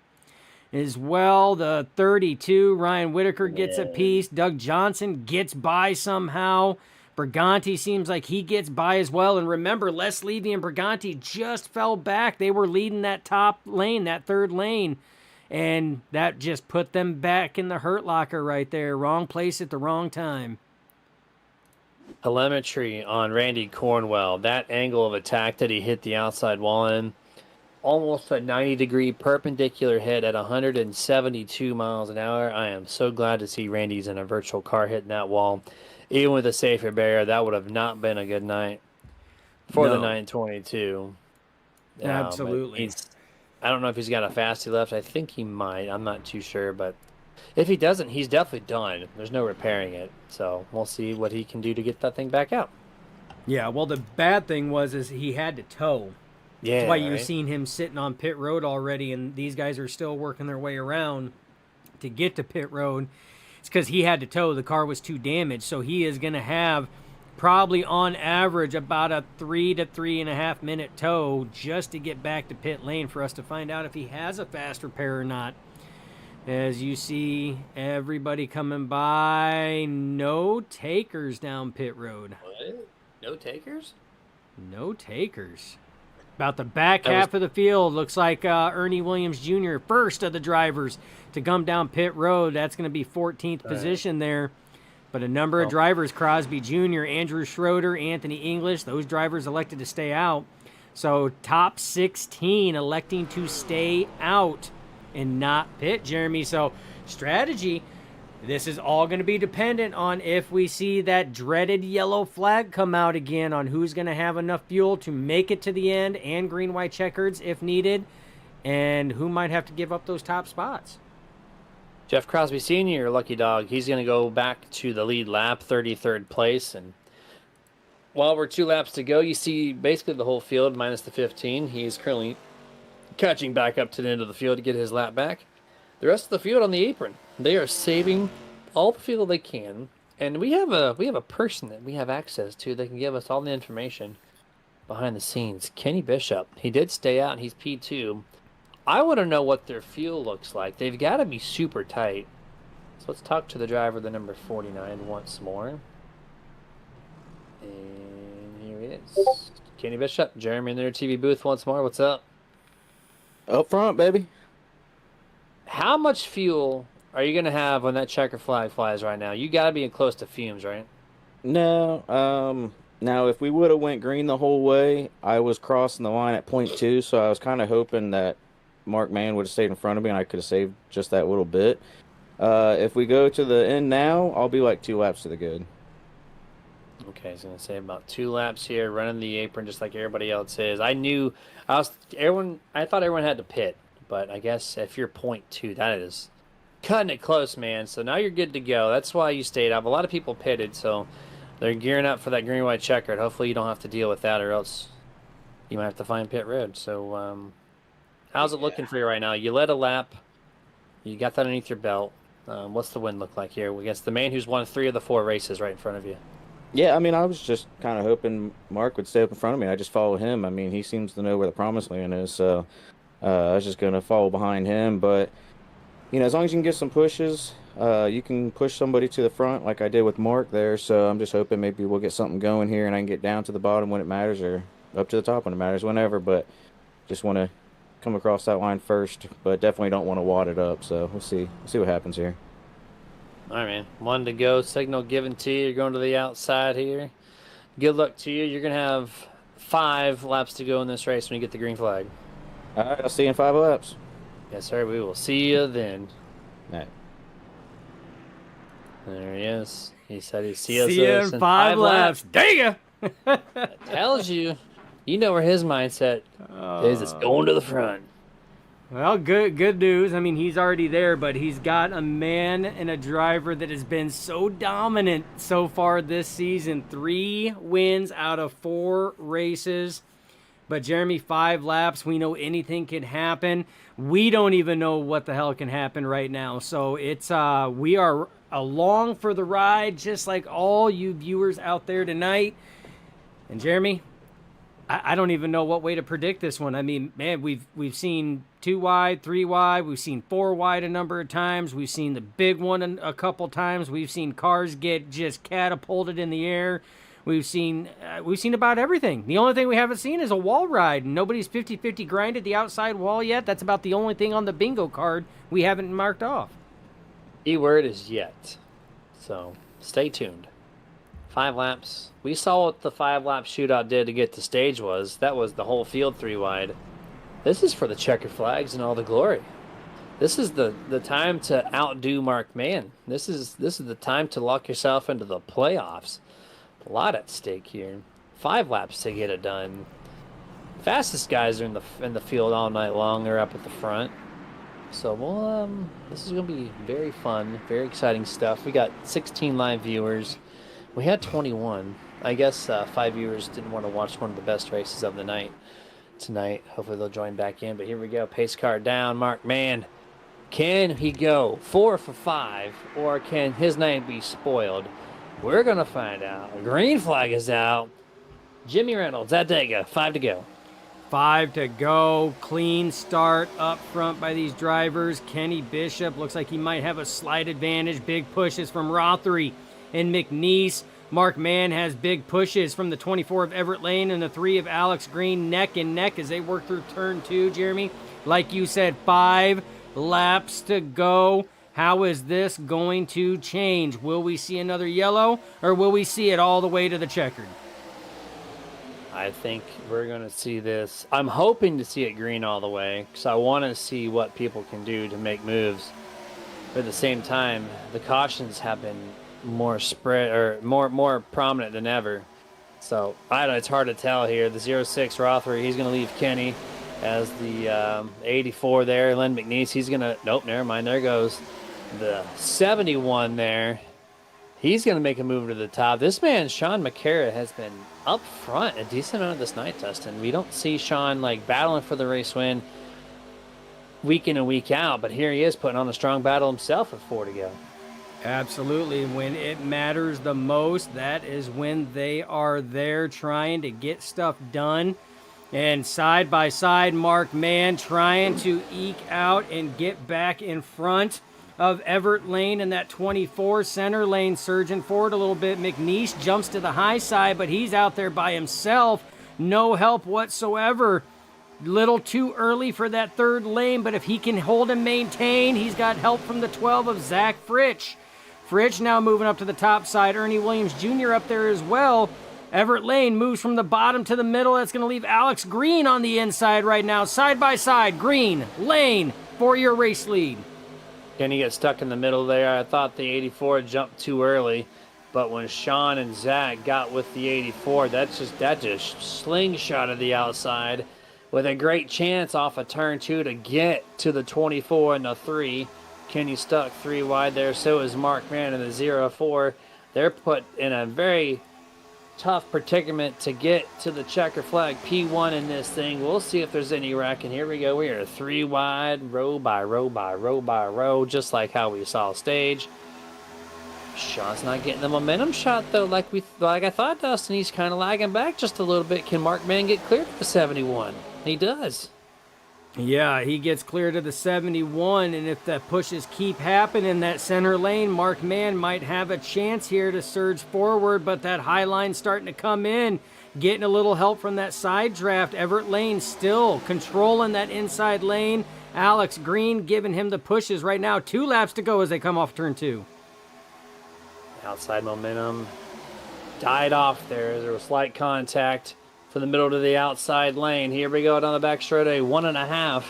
as well. The 32, Ryan Whitaker gets a piece. Doug Johnson gets by somehow. Briganti seems like he gets by as well. And remember, Les Levy and Briganti just fell back. They were leading that top lane, that third lane. And that just put them back in the hurt locker right there. Wrong place at the wrong time. Telemetry on Randy Cornwell. That angle of attack that he hit the outside wall in. Almost a 90-degree perpendicular hit at 172 miles an hour. I am so glad to see Randy's in a virtual car hitting that wall. Even with a safer barrier, that would have not been a good night for the 922. Absolutely. I don't know if he's got a fasty left. I think he might. I'm not too sure. But if he doesn't, he's definitely done. There's no repairing it. So we'll see what he can do to get that thing back out. Yeah, well, the bad thing was he had to tow. Yeah, that's why you're seeing him sitting on pit road already, and these guys are still working their way around to get to pit road. It's because he had to tow. The car was too damaged, so he is going to have probably on average about a 3 to 3.5 minute tow just to get back to pit lane for us to find out if he has a fast repair or not. As you see everybody coming by, no takers down pit road. What? No takers? No takers. About the back half of the field, looks like Ernie Williams Jr., first of the drivers to come down pit road. That's going to be 14th position there. But a number of drivers, Crosby Jr., Andrew Schroeder, Anthony English, those drivers elected to stay out. So top 16 electing to stay out and not pit, Jeremy. So strategy, this is all going to be dependent on if we see that dreaded yellow flag come out again on who's going to have enough fuel to make it to the end and green-white checkers if needed, and who might have to give up those top spots. Jeff Crosby Sr., lucky dog, he's going to go back to the lead lap, 33rd place. And while we're 2 laps to go, you see basically the whole field minus the 15. He's currently catching back up to the end of the field to get his lap back. The rest of the field on the apron, they are saving all the fuel they can. And we have a person that we have access to that can give us all the information behind the scenes. Kenny Bishop. He did stay out, and he's P2. I want to know what their fuel looks like. They've got to be super tight. So let's talk to the driver, the number 49, once more. And here he is. Kenny Bishop, Jeremy in their TV booth once more. What's up? Up front, baby. How much fuel are you going to have when that checker flag flies right now? You got to be close to fumes, right? No. Now, if we would have went green the whole way, I was crossing the line at .2, so I was kind of hoping that Mark Mann would have stayed in front of me and I could have saved just that little bit. If we go to the end now, I'll be like 2 laps to the good. Okay, I was going to say about 2 laps here, running the apron just like everybody else is. I thought everyone had to pit, but I guess if you're .2, that is cutting it close, man. So now you're good to go. That's why you stayed up. A lot of people pitted, so they're gearing up for that green-white checkered. Hopefully you don't have to deal with that, or else you might have to find pit road. So how's it looking for you right now? You led a lap. You got that underneath your belt. What's the win look like here? I guess the man who's won 3 of the 4 races right in front of you. Yeah, I mean, I was just kind of hoping Mark would stay up in front of me. I just followed him. I mean, he seems to know where the promised land is, so I was just going to follow behind him. But, you know, as long as you can get some pushes, you can push somebody to the front like I did with Mark there. So I'm just hoping maybe we'll get something going here and I can get down to the bottom when it matters, or up to the top when it matters, whenever. But just want to come across that line first, but definitely don't want to wad it up. So we'll see what happens here. All right, man. 1 to go. Signal given to you. You're going to the outside here. Good luck to you. You're going to have 5 laps to go in this race when you get the green flag. All right, I'll see you in 5 laps. Yes, sir. We will see you then. All right. There he is. He said he'd see us See you in 5 laps. Dang ya! Tells you. You know where his mindset is. It's going to the front. Well, good news. I mean, he's already there, but he's got a man and a driver that has been so dominant so far this season. 3 wins out of 4 races. But Jeremy, 5 laps, we know anything can happen. We don't even know what the hell can happen right now. So it's we are along for the ride, just like all you viewers out there tonight. And Jeremy, I don't even know what way to predict this one. I mean, man, we've seen 2 wide, 3 wide. We've seen 4 wide a number of times. We've seen the big one a couple times. We've seen cars get just catapulted in the air. We've seen about everything. The only thing we haven't seen is a wall ride. Nobody's 50-50 grinded the outside wall yet. That's about the only thing on the bingo card we haven't marked off. Key word is yet. So stay tuned. 5 laps. We saw what the 5-lap shootout did to get the stage was. That was the whole field 3 wide. This is for the checker flags and all the glory. This is the time to outdo Mark Mann. This is the time to lock yourself into the playoffs. A lot at stake here. 5 laps to get it done. Fastest guys are in the field all night long. They're up at the front. So this is gonna be very fun, very exciting stuff. We got 16 live viewers. We had 21. I guess 5 viewers didn't want to watch one of the best races of the night tonight. Hopefully they'll join back in. But here we go. Pace car down. Mark Mann. Can he go 4 for 5, or can his name be spoiled? We're going to find out. Green flag is out. Jimmy Reynolds at Talladega. 5 to go. 5 to go. Clean start up front by these drivers. Kenny Bishop looks like he might have a slight advantage. Big pushes from Rothery and McNeese. Mark Mann has big pushes from the 24 of Everett Lane and the 3 of Alex Green, neck and neck as they work through turn 2, Jeremy. Like you said, 5 laps to go. How is this going to change? Will we see another yellow, or will we see it all the way to the checkered? I think we're going to see this. I'm hoping to see it green all the way because I want to see what people can do to make moves. But at the same time, the cautions have been more spread or more prominent than ever. So I don't know, it's hard to tell here. The 06 Rothery, he's going to leave Kenny as the 84 there. Len McNeese, he's going to, nope, never mind. There goes the 71 there. He's going to make a move to the top. This man, Sean McCarra, has been up front a decent amount of this night, Dustin. We don't see Sean like battling for the race win week in and week out, but here he is putting on a strong battle himself with 4 to go. Absolutely. When it matters the most, that is when they are there trying to get stuff done. And side by side, Mark Mann trying to eke out and get back in front of Everett Lane in that 24. Center lane surging forward a little bit. McNeese jumps to the high side, but he's out there by himself. No help whatsoever. Little too early for that 3rd lane, but if he can hold and maintain, he's got help from the 12 of Zach Fritsch. Fritsch now moving up to the top side. Ernie Williams Jr. up there as well. Everett Lane moves from the bottom to the middle. That's going to leave Alex Green on the inside right now. Side by side, Green, Lane for your race lead. Kenny gets stuck in the middle there. I thought the 84 jumped too early, but when Sean and Zach got with the 84, that just slingshotted the outside with a great chance off of turn 2 to get to the 24 and the 3. Kenny stuck 3 wide there. So is Mark Mann in the 04. They're put in a very tough predicament to get to the checker flag P1 in this thing. We'll see if there's any wreck. And here we go. We are 3 wide, row by row by row by row, just like how we saw stage. Sean's not getting the momentum shot though, like I thought, Dustin. He's kind of lagging back just a little bit. Can Mark Mann get cleared to the 71? He does. Yeah, he gets clear to the 71, and if the pushes keep happening in that center lane, Mark Mann might have a chance here to surge forward, but that high line's starting to come in, getting a little help from that side draft. Everett Lane still controlling that inside lane. Alex Green giving him the pushes right now. 2 laps to go as they come off turn 2. Outside momentum died off there. There was slight contact from the middle to the outside lane. Here we go down the back straight. 1.5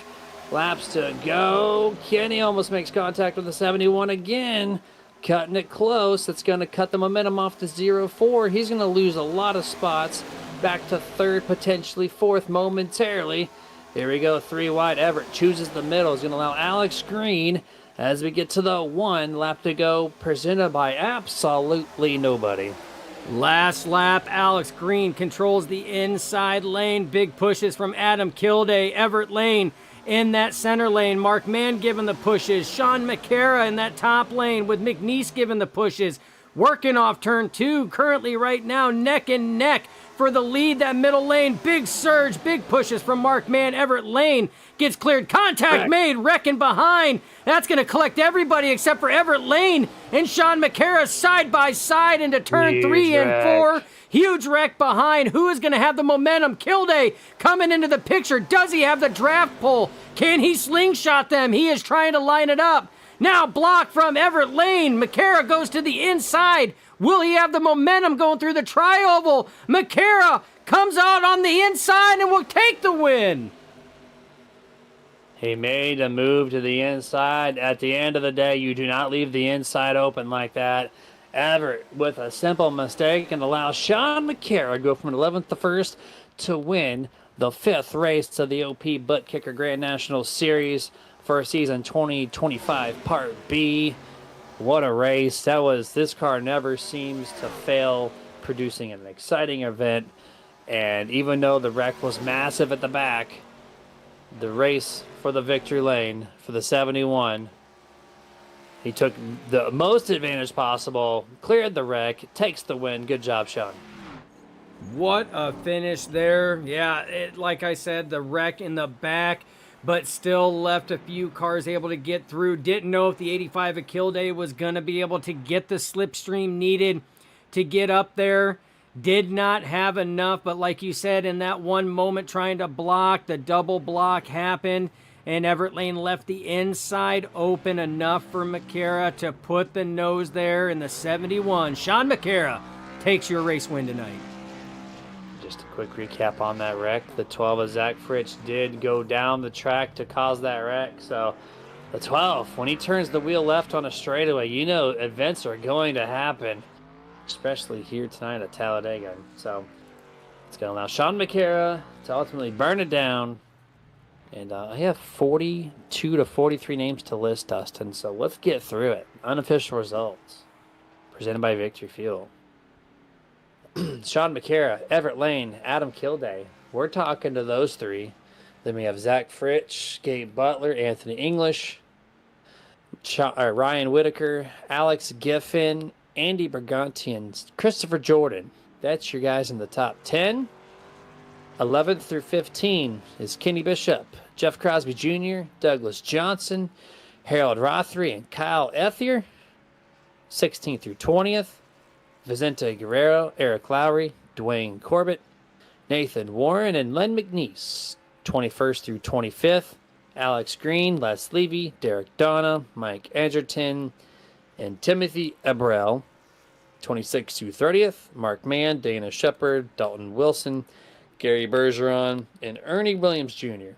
laps to go. Kenny almost makes contact with the 71 again. cutting it close. That's going to cut the momentum off to 0-4. He's going to lose a lot of spots. Back to third, potentially fourth momentarily. Here we go, 3 wide. Everett chooses the middle. He's going to allow Alex Green as we get to the 1 lap to go, presented by absolutely nobody. Last lap, Alex Green controls the inside lane. Big pushes from Adam Kilday. Everett Lane in that center lane. Mark Mann giving the pushes. Sean McCara in that top lane with McNeese giving the pushes. Working off turn 2, currently right now neck and neck for the lead, that middle lane. Big surge, big pushes from Mark Mann. Everett Lane gets cleared. Contact made, wrecking behind. That's going to collect everybody except for Everett Lane and Sean McCara side by side into turn 3 and 4. Huge wreck behind. Who is going to have the momentum? Kilday coming into the picture. Does he have the draft pole? Can he slingshot them? He is trying to line it up. Now block from Everett Lane. McCara goes to the inside. Will he have the momentum going through the tri-oval? McCara comes out on the inside and will take the win. He made a move to the inside. At the end of the day, you do not leave the inside open like that. Everett with a simple mistake and allows Sean McCara go from 11th to 1st to win the 5th race of the OP Buttkicker Grand National Series for season 2025 Part B. What a race. This car never seems to fail producing an exciting event. And even though the wreck was massive at the back, the race for the victory lane for the 71, he took the most advantage possible, cleared the wreck, takes the win. Good job, Sean. What a finish there. Yeah, like I said, the wreck in the back, but still left a few cars able to get through. Didn't know if the 85 of Kilday was going to be able to get the slipstream needed to get up there. Did not have enough, but like you said, in that one moment trying to block, the double block happened, and Everett Lane left the inside open enough for McCara to put the nose there in the 71. Sean McCara takes your race win tonight. Just a quick recap on that wreck. The 12 of Zach Fritsch did go down the track to cause that wreck. So the 12, when he turns the wheel left on a straightaway, you know events are going to happen, especially here tonight at Talladega. So it's going to allow Sean McCara to ultimately burn it down. And I have 42 to 43 names to list, Dustin. So let's get through it. Unofficial results presented by Victory Fuel. Sean McCara, Everett Lane, Adam Kilday. We're talking to those 3. Then we have Zach Fritsch, Gabe Butler, Anthony English, Ryan Whitaker, Alex Giffen, Andy Berganti, and Christopher Jordan. That's your guys in the top 10. 11th through 15 is Kenny Bishop, Jeff Crosby Jr., Douglas Johnson, Harold Rothery, and Kyle Ethier. 16th through 20th, Vicente Guerrero, Eric Lowry, Dwayne Corbett, Nathan Warren, and Len McNeese. 21st through 25th, Alex Green, Les Levy, Derek Donna, Mike Edgerton, and Timothy Ebrell. 26th through 30th, Mark Mann, Dana Shepard, Dalton Wilson, Gary Bergeron, and Ernie Williams Jr.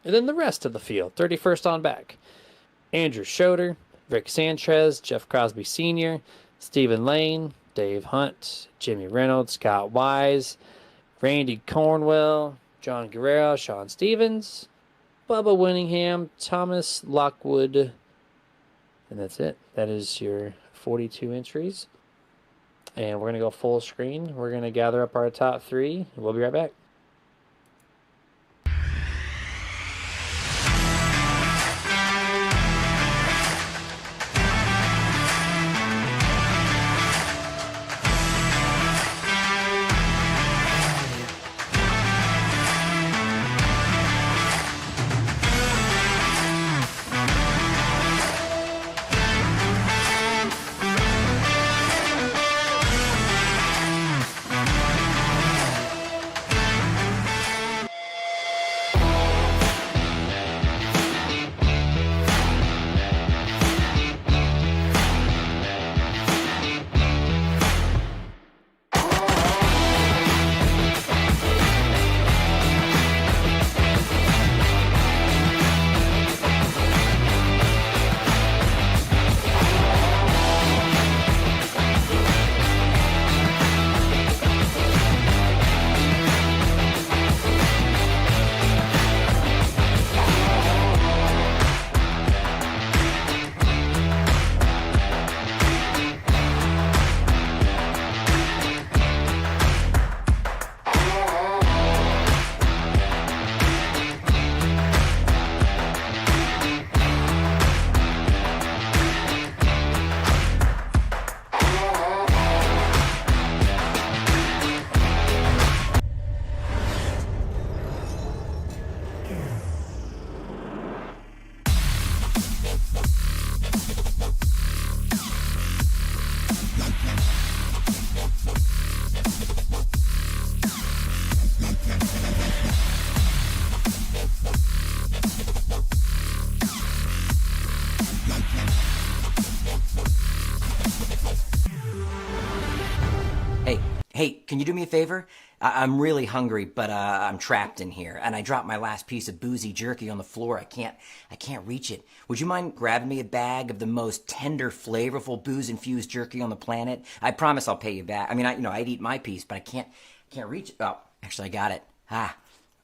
And then the rest of the field, 31st on back. Andrew Schroeder, Rick Sanchez, Jeff Crosby Sr., Stephen Lane, Dave Hunt, Jimmy Reynolds, Scott Wise, Randy Cornwell, John Guerrero, Sean Stevens, Bubba Winningham, Thomas Lockwood, and that's it. That is your 42 entries. And we're going to go full screen. We're going to gather up our top 3. We'll be right back. hey, can you do me a favor? I'm really hungry, but I'm trapped in here, and I dropped my last piece of boozy jerky on the floor. I can't reach it. Would you mind grabbing me a bag of the most tender, flavorful booze-infused jerky on the planet? I promise I'll pay you back. I mean, I'd eat my piece, but I can't reach it. Oh, actually, I got it.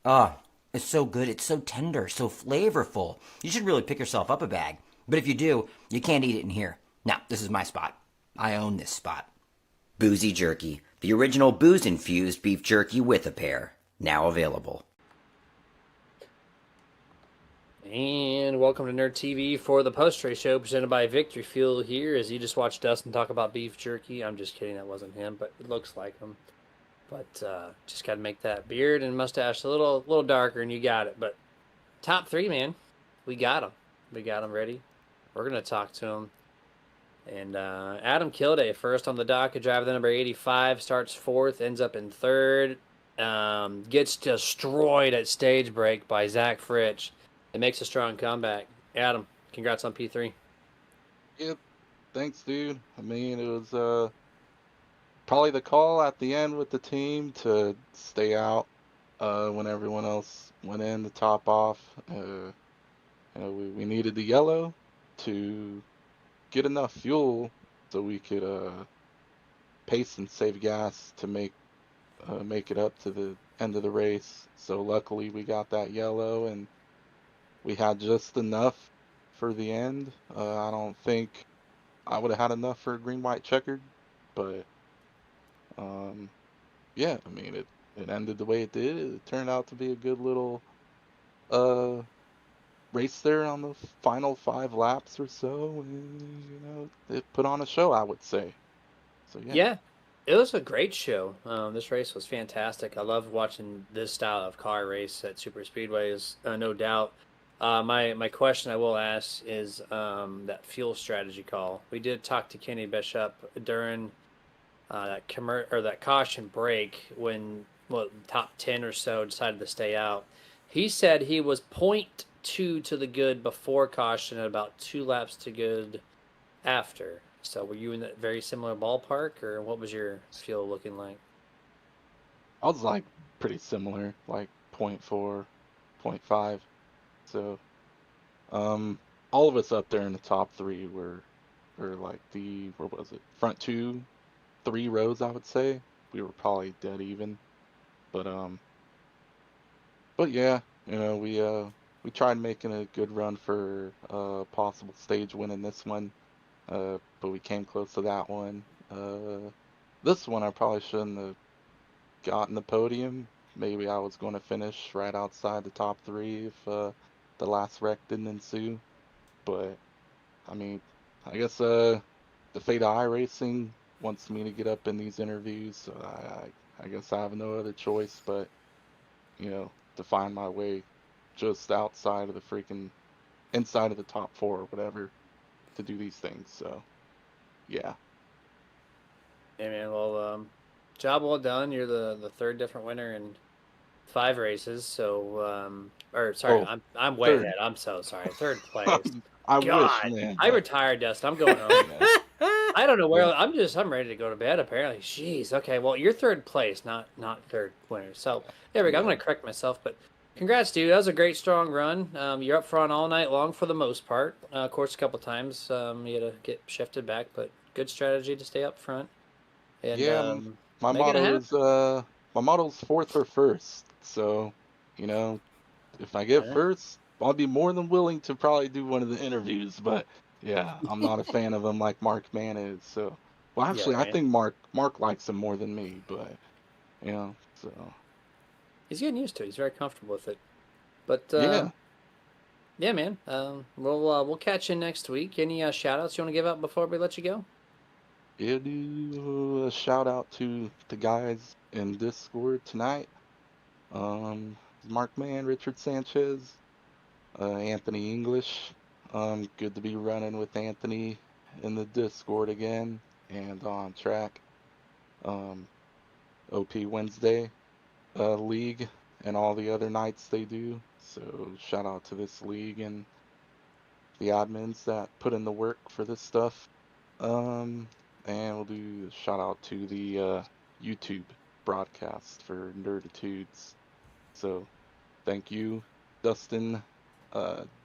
Oh, it's so good. It's so tender, so flavorful. You should really pick yourself up a bag. But if you do, you can't eat it in here. Now, this is my spot. I own this spot. Boozy Jerky, the original booze-infused beef jerky with a pair. Now available. And welcome to Nerd TV for the post-race show presented by Victory Fuel here as you just watched Dustin talk about beef jerky. I'm just kidding, that wasn't him, but it looks like him. But just got to make that beard and mustache a little darker and you got it. But top three, man, we got them. We got them ready. We're going to talk to them. And Adam Kilday, first on the docket, driver the number 85, starts fourth, ends up in third, gets destroyed at stage break by Zach Fritsch. It makes a strong comeback. Adam, congrats on P3. Yep, thanks, dude. I mean, it was probably the call at the end with the team to stay out when everyone else went in to top off. We needed the yellow to get enough fuel so we could pace and save gas to make it up to the end of the race. So luckily we got that yellow and we had just enough for the end. I don't think I would have had enough for a green white checkered, but yeah, I mean it ended the way it did. It turned out to be a good little race there on the final 5 laps or so, and it put on a show, I would say. So Yeah, it was a great show. This race was fantastic. I loved watching this style of car race at Super Speedways, no doubt. My question I will ask is that fuel strategy call. We did talk to Kenny Bishop during that caution break when top 10 or so decided to stay out. He said he was 0.2 to the good before caution and about 2 laps to good after. So were you in that very similar ballpark, or what was your fuel looking like? I was like pretty similar, like 0.4, 0.5. So all of us up there in the top 3 were like where was it? Front 3 rows, I would say. We were probably dead even. But yeah, we tried making a good run for possible stage win in this one. But we came close to that one. This one I probably shouldn't have gotten the podium. Maybe I was going to finish right outside the top 3 if the last wreck didn't ensue. But I mean, I guess the fate of iRacing wants me to get up in these interviews, so I guess I have no other choice but to find my way just outside of the freaking inside of the top 4 or whatever to do these things. So yeah. Hey man, well, job well done. You're the third different winner in 5 races. So, or sorry, Oh, I'm way third. ahead. I'm so sorry. Third place. I God, wish, man. I retired, Dustin. I'm going home. Yeah. I don't know where Yeah. I'm ready to go to bed. Apparently, jeez. Okay, well, you're third place, not third winner. So there we go. I'm Yeah. going to correct myself, but congrats, dude. That was a great, strong run. You're up front all night long for the most part. Of course, a couple times you had to get shifted back, but good strategy to stay up front and Yeah, my make it a motto happen. is my motto's fourth or first. So, if I get Yeah. first, I'll be more than willing to probably do one of the interviews, but yeah, I'm not a fan of him like Mark Mann is. So, well, Yeah, actually, I right. think Mark likes him more than me, but so He's getting used to it. He's very comfortable with it. But yeah. yeah, man. We'll catch you next week. Any shout outs you want to give out before we let you go? Yeah, do a shout out to the guys in Discord tonight. Mark Mann, Richard Sanchez, Anthony English. Good to be running with Anthony in the Discord again and on track. OP Wednesday league and all the other nights they do. So shout out to this league and the admins that put in the work for this stuff. And we'll do a shout out to the YouTube broadcast for Nerditudes. So thank you, Dustin,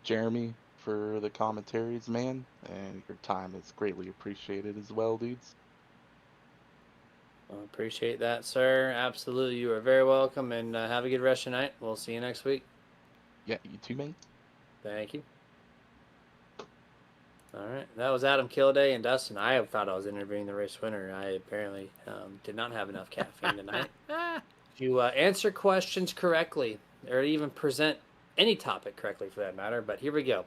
Jeremy, for the commentaries, man, and your time is greatly appreciated as well, dudes. Well, appreciate that, sir. Absolutely, you are very welcome, and have a good rest of your night. We'll see you next week. Yeah, you too, man. Thank you. All right, that was Adam Kilday and Dustin. I thought I was interviewing the race winner. I apparently did not have enough caffeine tonight to answer questions correctly or even present any topic correctly for that matter. But here we go.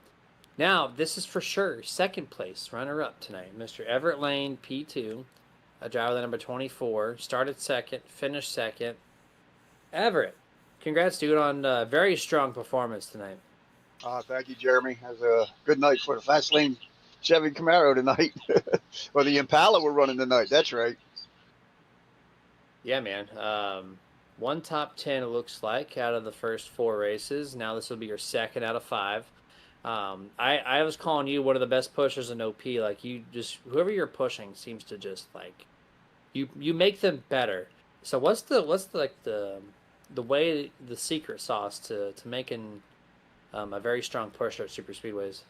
Now, this is for sure second place runner-up tonight, Mr. Everett Lane, P2, a driver with the number 24, started second, finished second. Everett, congrats, dude, on a very strong performance tonight. Thank you, Jeremy. It was a good night for the fast lane Chevy Camaro tonight. Or the Impala we're running tonight. That's right. Yeah, man. One top 10, it looks like, out of the first 4 races. Now this will be your second out of 5. I was calling you one of the best pushers in OP. Like, you just, whoever you're pushing seems to just, like, you make them better. So what's the way, the secret sauce to making a very strong pusher at super speedways?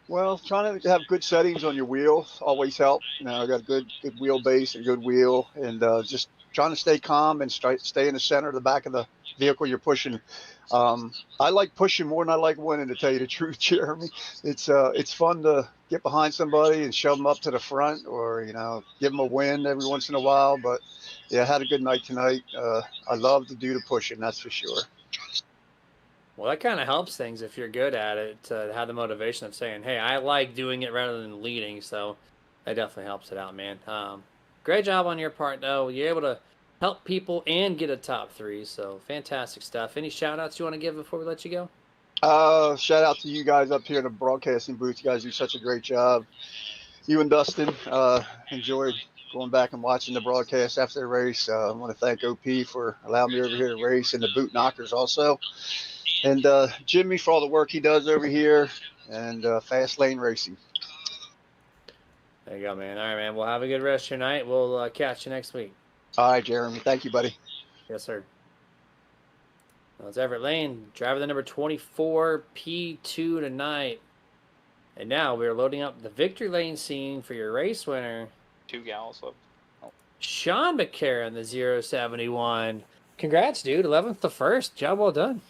Well, trying to have good settings on your wheel always help. I got a good wheelbase and good wheel, and just trying to stay calm and stay in the center of the back of the vehicle you're pushing. I like pushing more than I like winning, to tell you the truth, Jeremy. It's fun to get behind somebody and shove them up to the front, or give them a win every once in a while. But yeah, I had a good night tonight. I love to do the pushing, that's for sure. Well, that kind of helps things if you're good at it, to have the motivation of saying, hey, I like doing it rather than leading. So that definitely helps it out, man. Great job on your part, though. You're able to help people and get a top 3. So fantastic stuff. Any shout outs you want to give before we let you go? Shout out to you guys up here in the broadcasting booth. You guys do such a great job. You and Dustin, enjoyed going back and watching the broadcast after the race. I want to thank OP for allowing me over here to race, and the boot knockers also. And Jimmy for all the work he does over here, and Fast Lane Racing. There you go, man. All right, man. Well, have a good rest of your night. We'll catch you next week. All right, Jeremy. Thank you, buddy. Yes, sir. Well, it's Everett Lane, driver the number 24, P2 tonight. And now we're loading up the victory lane scene for your race winner. 2 gallons left. Oh. Sean McCarron in the 071. Congrats, dude. 11th to 1st. Job well done.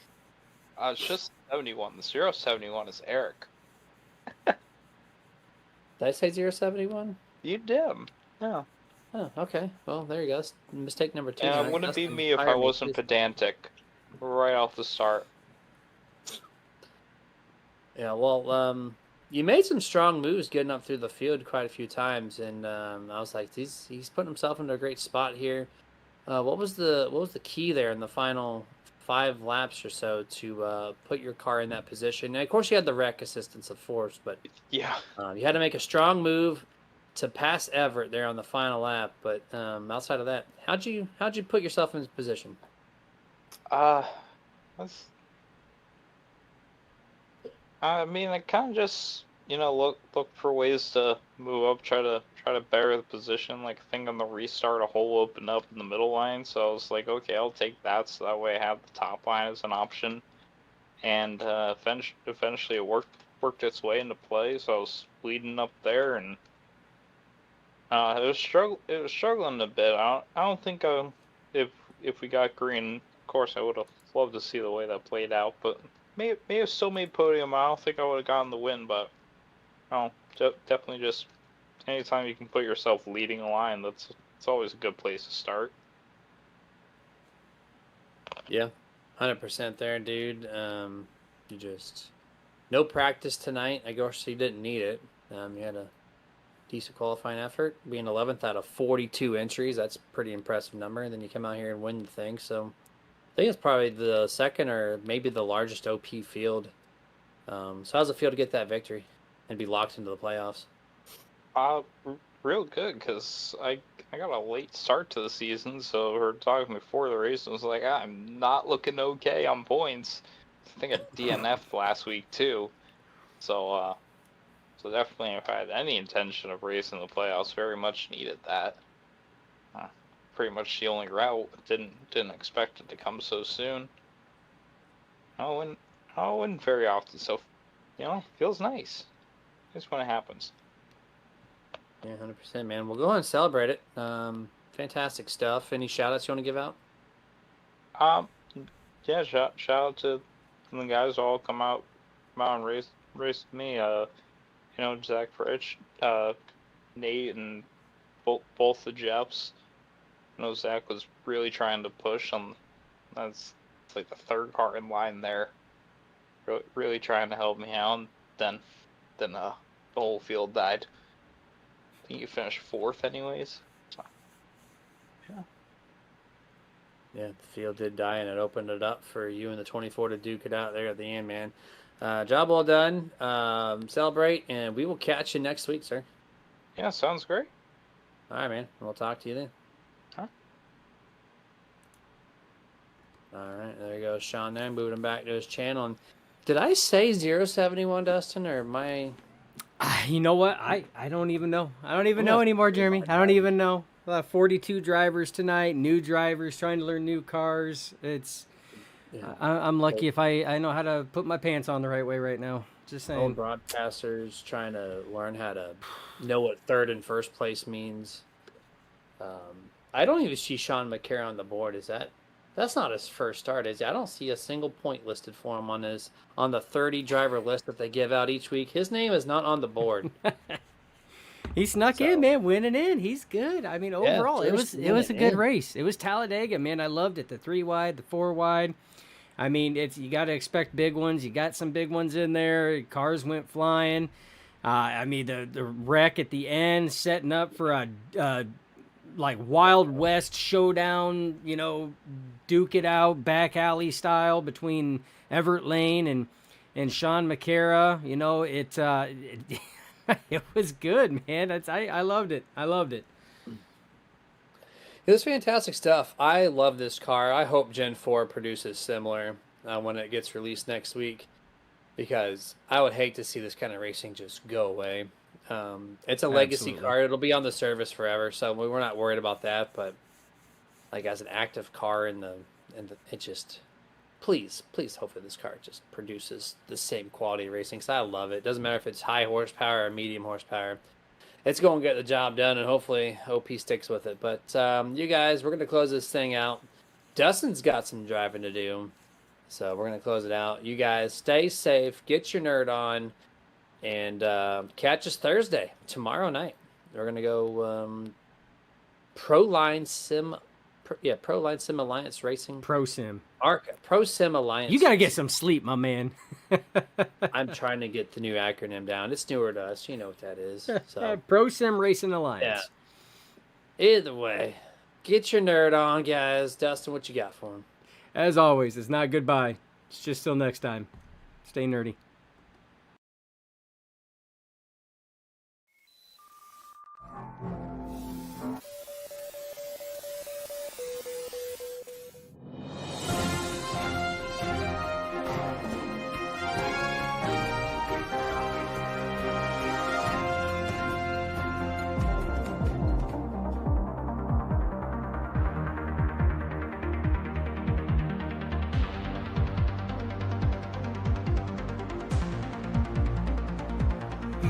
It's just 71. The 071 is Eric. Did I say 071? You did. Yeah. Oh, okay. Well, there you go. Mistake number 2. And it wouldn't be me if I wasn't pedantic right off the start. Yeah, well, you made some strong moves getting up through the field quite a few times, and I was like, he's putting himself into a great spot here. What was the key there in the final 5 laps or so to put your car in that position? And of course, you had the wreck assistance, of course, but yeah, you had to make a strong move to pass Everett there on the final lap. But outside of that, how'd you put yourself in this position? I mean, I kind of just look for ways to move up, try to better the position. Like, I think on the restart, a hole opened up in the middle line, so I was like, okay, I'll take that, so that way I have the top line as an option. And eventually it worked its way into play, so I was leading up there, and it was struggling a bit. I don't think if we got green, of course I would have loved to see the way that played out, but may have still made podium. I don't think I would have gotten the win, but definitely just anytime you can put yourself leading a line, it's always a good place to start. Yeah, 100% there, dude. You just no practice tonight. I guess you didn't need it. You had a decent qualifying effort, being 11th out of 42 entries. That's a pretty impressive number. And then you come out here and win the thing. So I think it's probably the second or maybe the largest OP field. So how's it feel to get that victory and be locked into the playoffs? Real good, because I got a late start to the season, so we were talking before the race, and I was like, I'm not looking okay on points. I think I DNF'd last week, too. So definitely, if I had any intention of racing the playoffs, very much needed that. pretty much the only route. Didn't expect it to come so soon. I wouldn't very often, so feels nice. Just when it happens. Yeah, 100%, man. We'll go ahead and celebrate it. Fantastic stuff. Any shout outs you want to give out? Yeah, shout out to the guys who all come out and race with me. Zach Fritch, Nate, and both the Jeffs. Zach was really trying to push on. It's like the third car in line there. Really trying to help me out. Then the whole field died. I think you finished 4th, anyways. So, yeah. Yeah, the field did die, and it opened it up for you and the 24 to duke it out there at the end, man. Job well done. Celebrate, and we will catch you next week, sir. Yeah, sounds great. All right, man. We'll talk to you then. Huh? All right, there you go, Sean there. Moving him back to his channel. And did I say 071, Dustin, or my... You know what? I don't even know. I don't even know anymore, Jeremy. I don't even know. 42 drivers tonight, new drivers trying to learn new cars. It's I'm lucky if I know how to put my pants on the right way right now. Just saying. Old broadcasters trying to learn how to know what third and first place means. I don't even see Sean McCarron on the board. That's not his first start, is it? I don't see a single point listed for him on the 30 driver list that they give out each week. His name is not on the board. He snuck in, man, winning in. He's good. I mean, overall, it was a good race. It was Talladega, man. I loved it. The 3 wide, the 4 wide. I mean, you got to expect big ones. You got some big ones in there. Cars went flying. I mean, the wreck at the end, setting up for a like Wild West showdown. Duke it out, back alley style between Everett Lane and Sean McCarra. It was good, man. I loved it. I loved it. It was fantastic stuff. I love this car. I hope Gen 4 produces similar when it gets released next week, because I would hate to see this kind of racing just go away. It's a legacy car. It'll be on the service forever, so we're not worried about that. But like as an active car it just... Please, hopefully this car just produces the same quality racing, because I love it. Doesn't matter if it's high horsepower or medium horsepower. It's going to get the job done, and hopefully OP sticks with it. But you guys, we're going to close this thing out. Dustin's got some driving to do, so we're going to close it out. You guys, stay safe, get your nerd on, and catch us Thursday, tomorrow night. We're going to go Pro-Line Sim Alliance Racing. Pro Sim Alliance. You got to get some sleep, my man. I'm trying to get the new acronym down. It's newer to us. You know what that is. So Pro Sim Racing Alliance. Yeah. Either way, get your nerd on, guys. Dustin, what you got for him? As always, it's not goodbye. It's just till next time. Stay nerdy.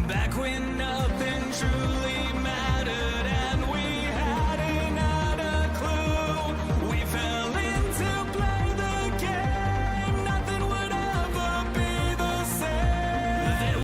Back when nothing truly mattered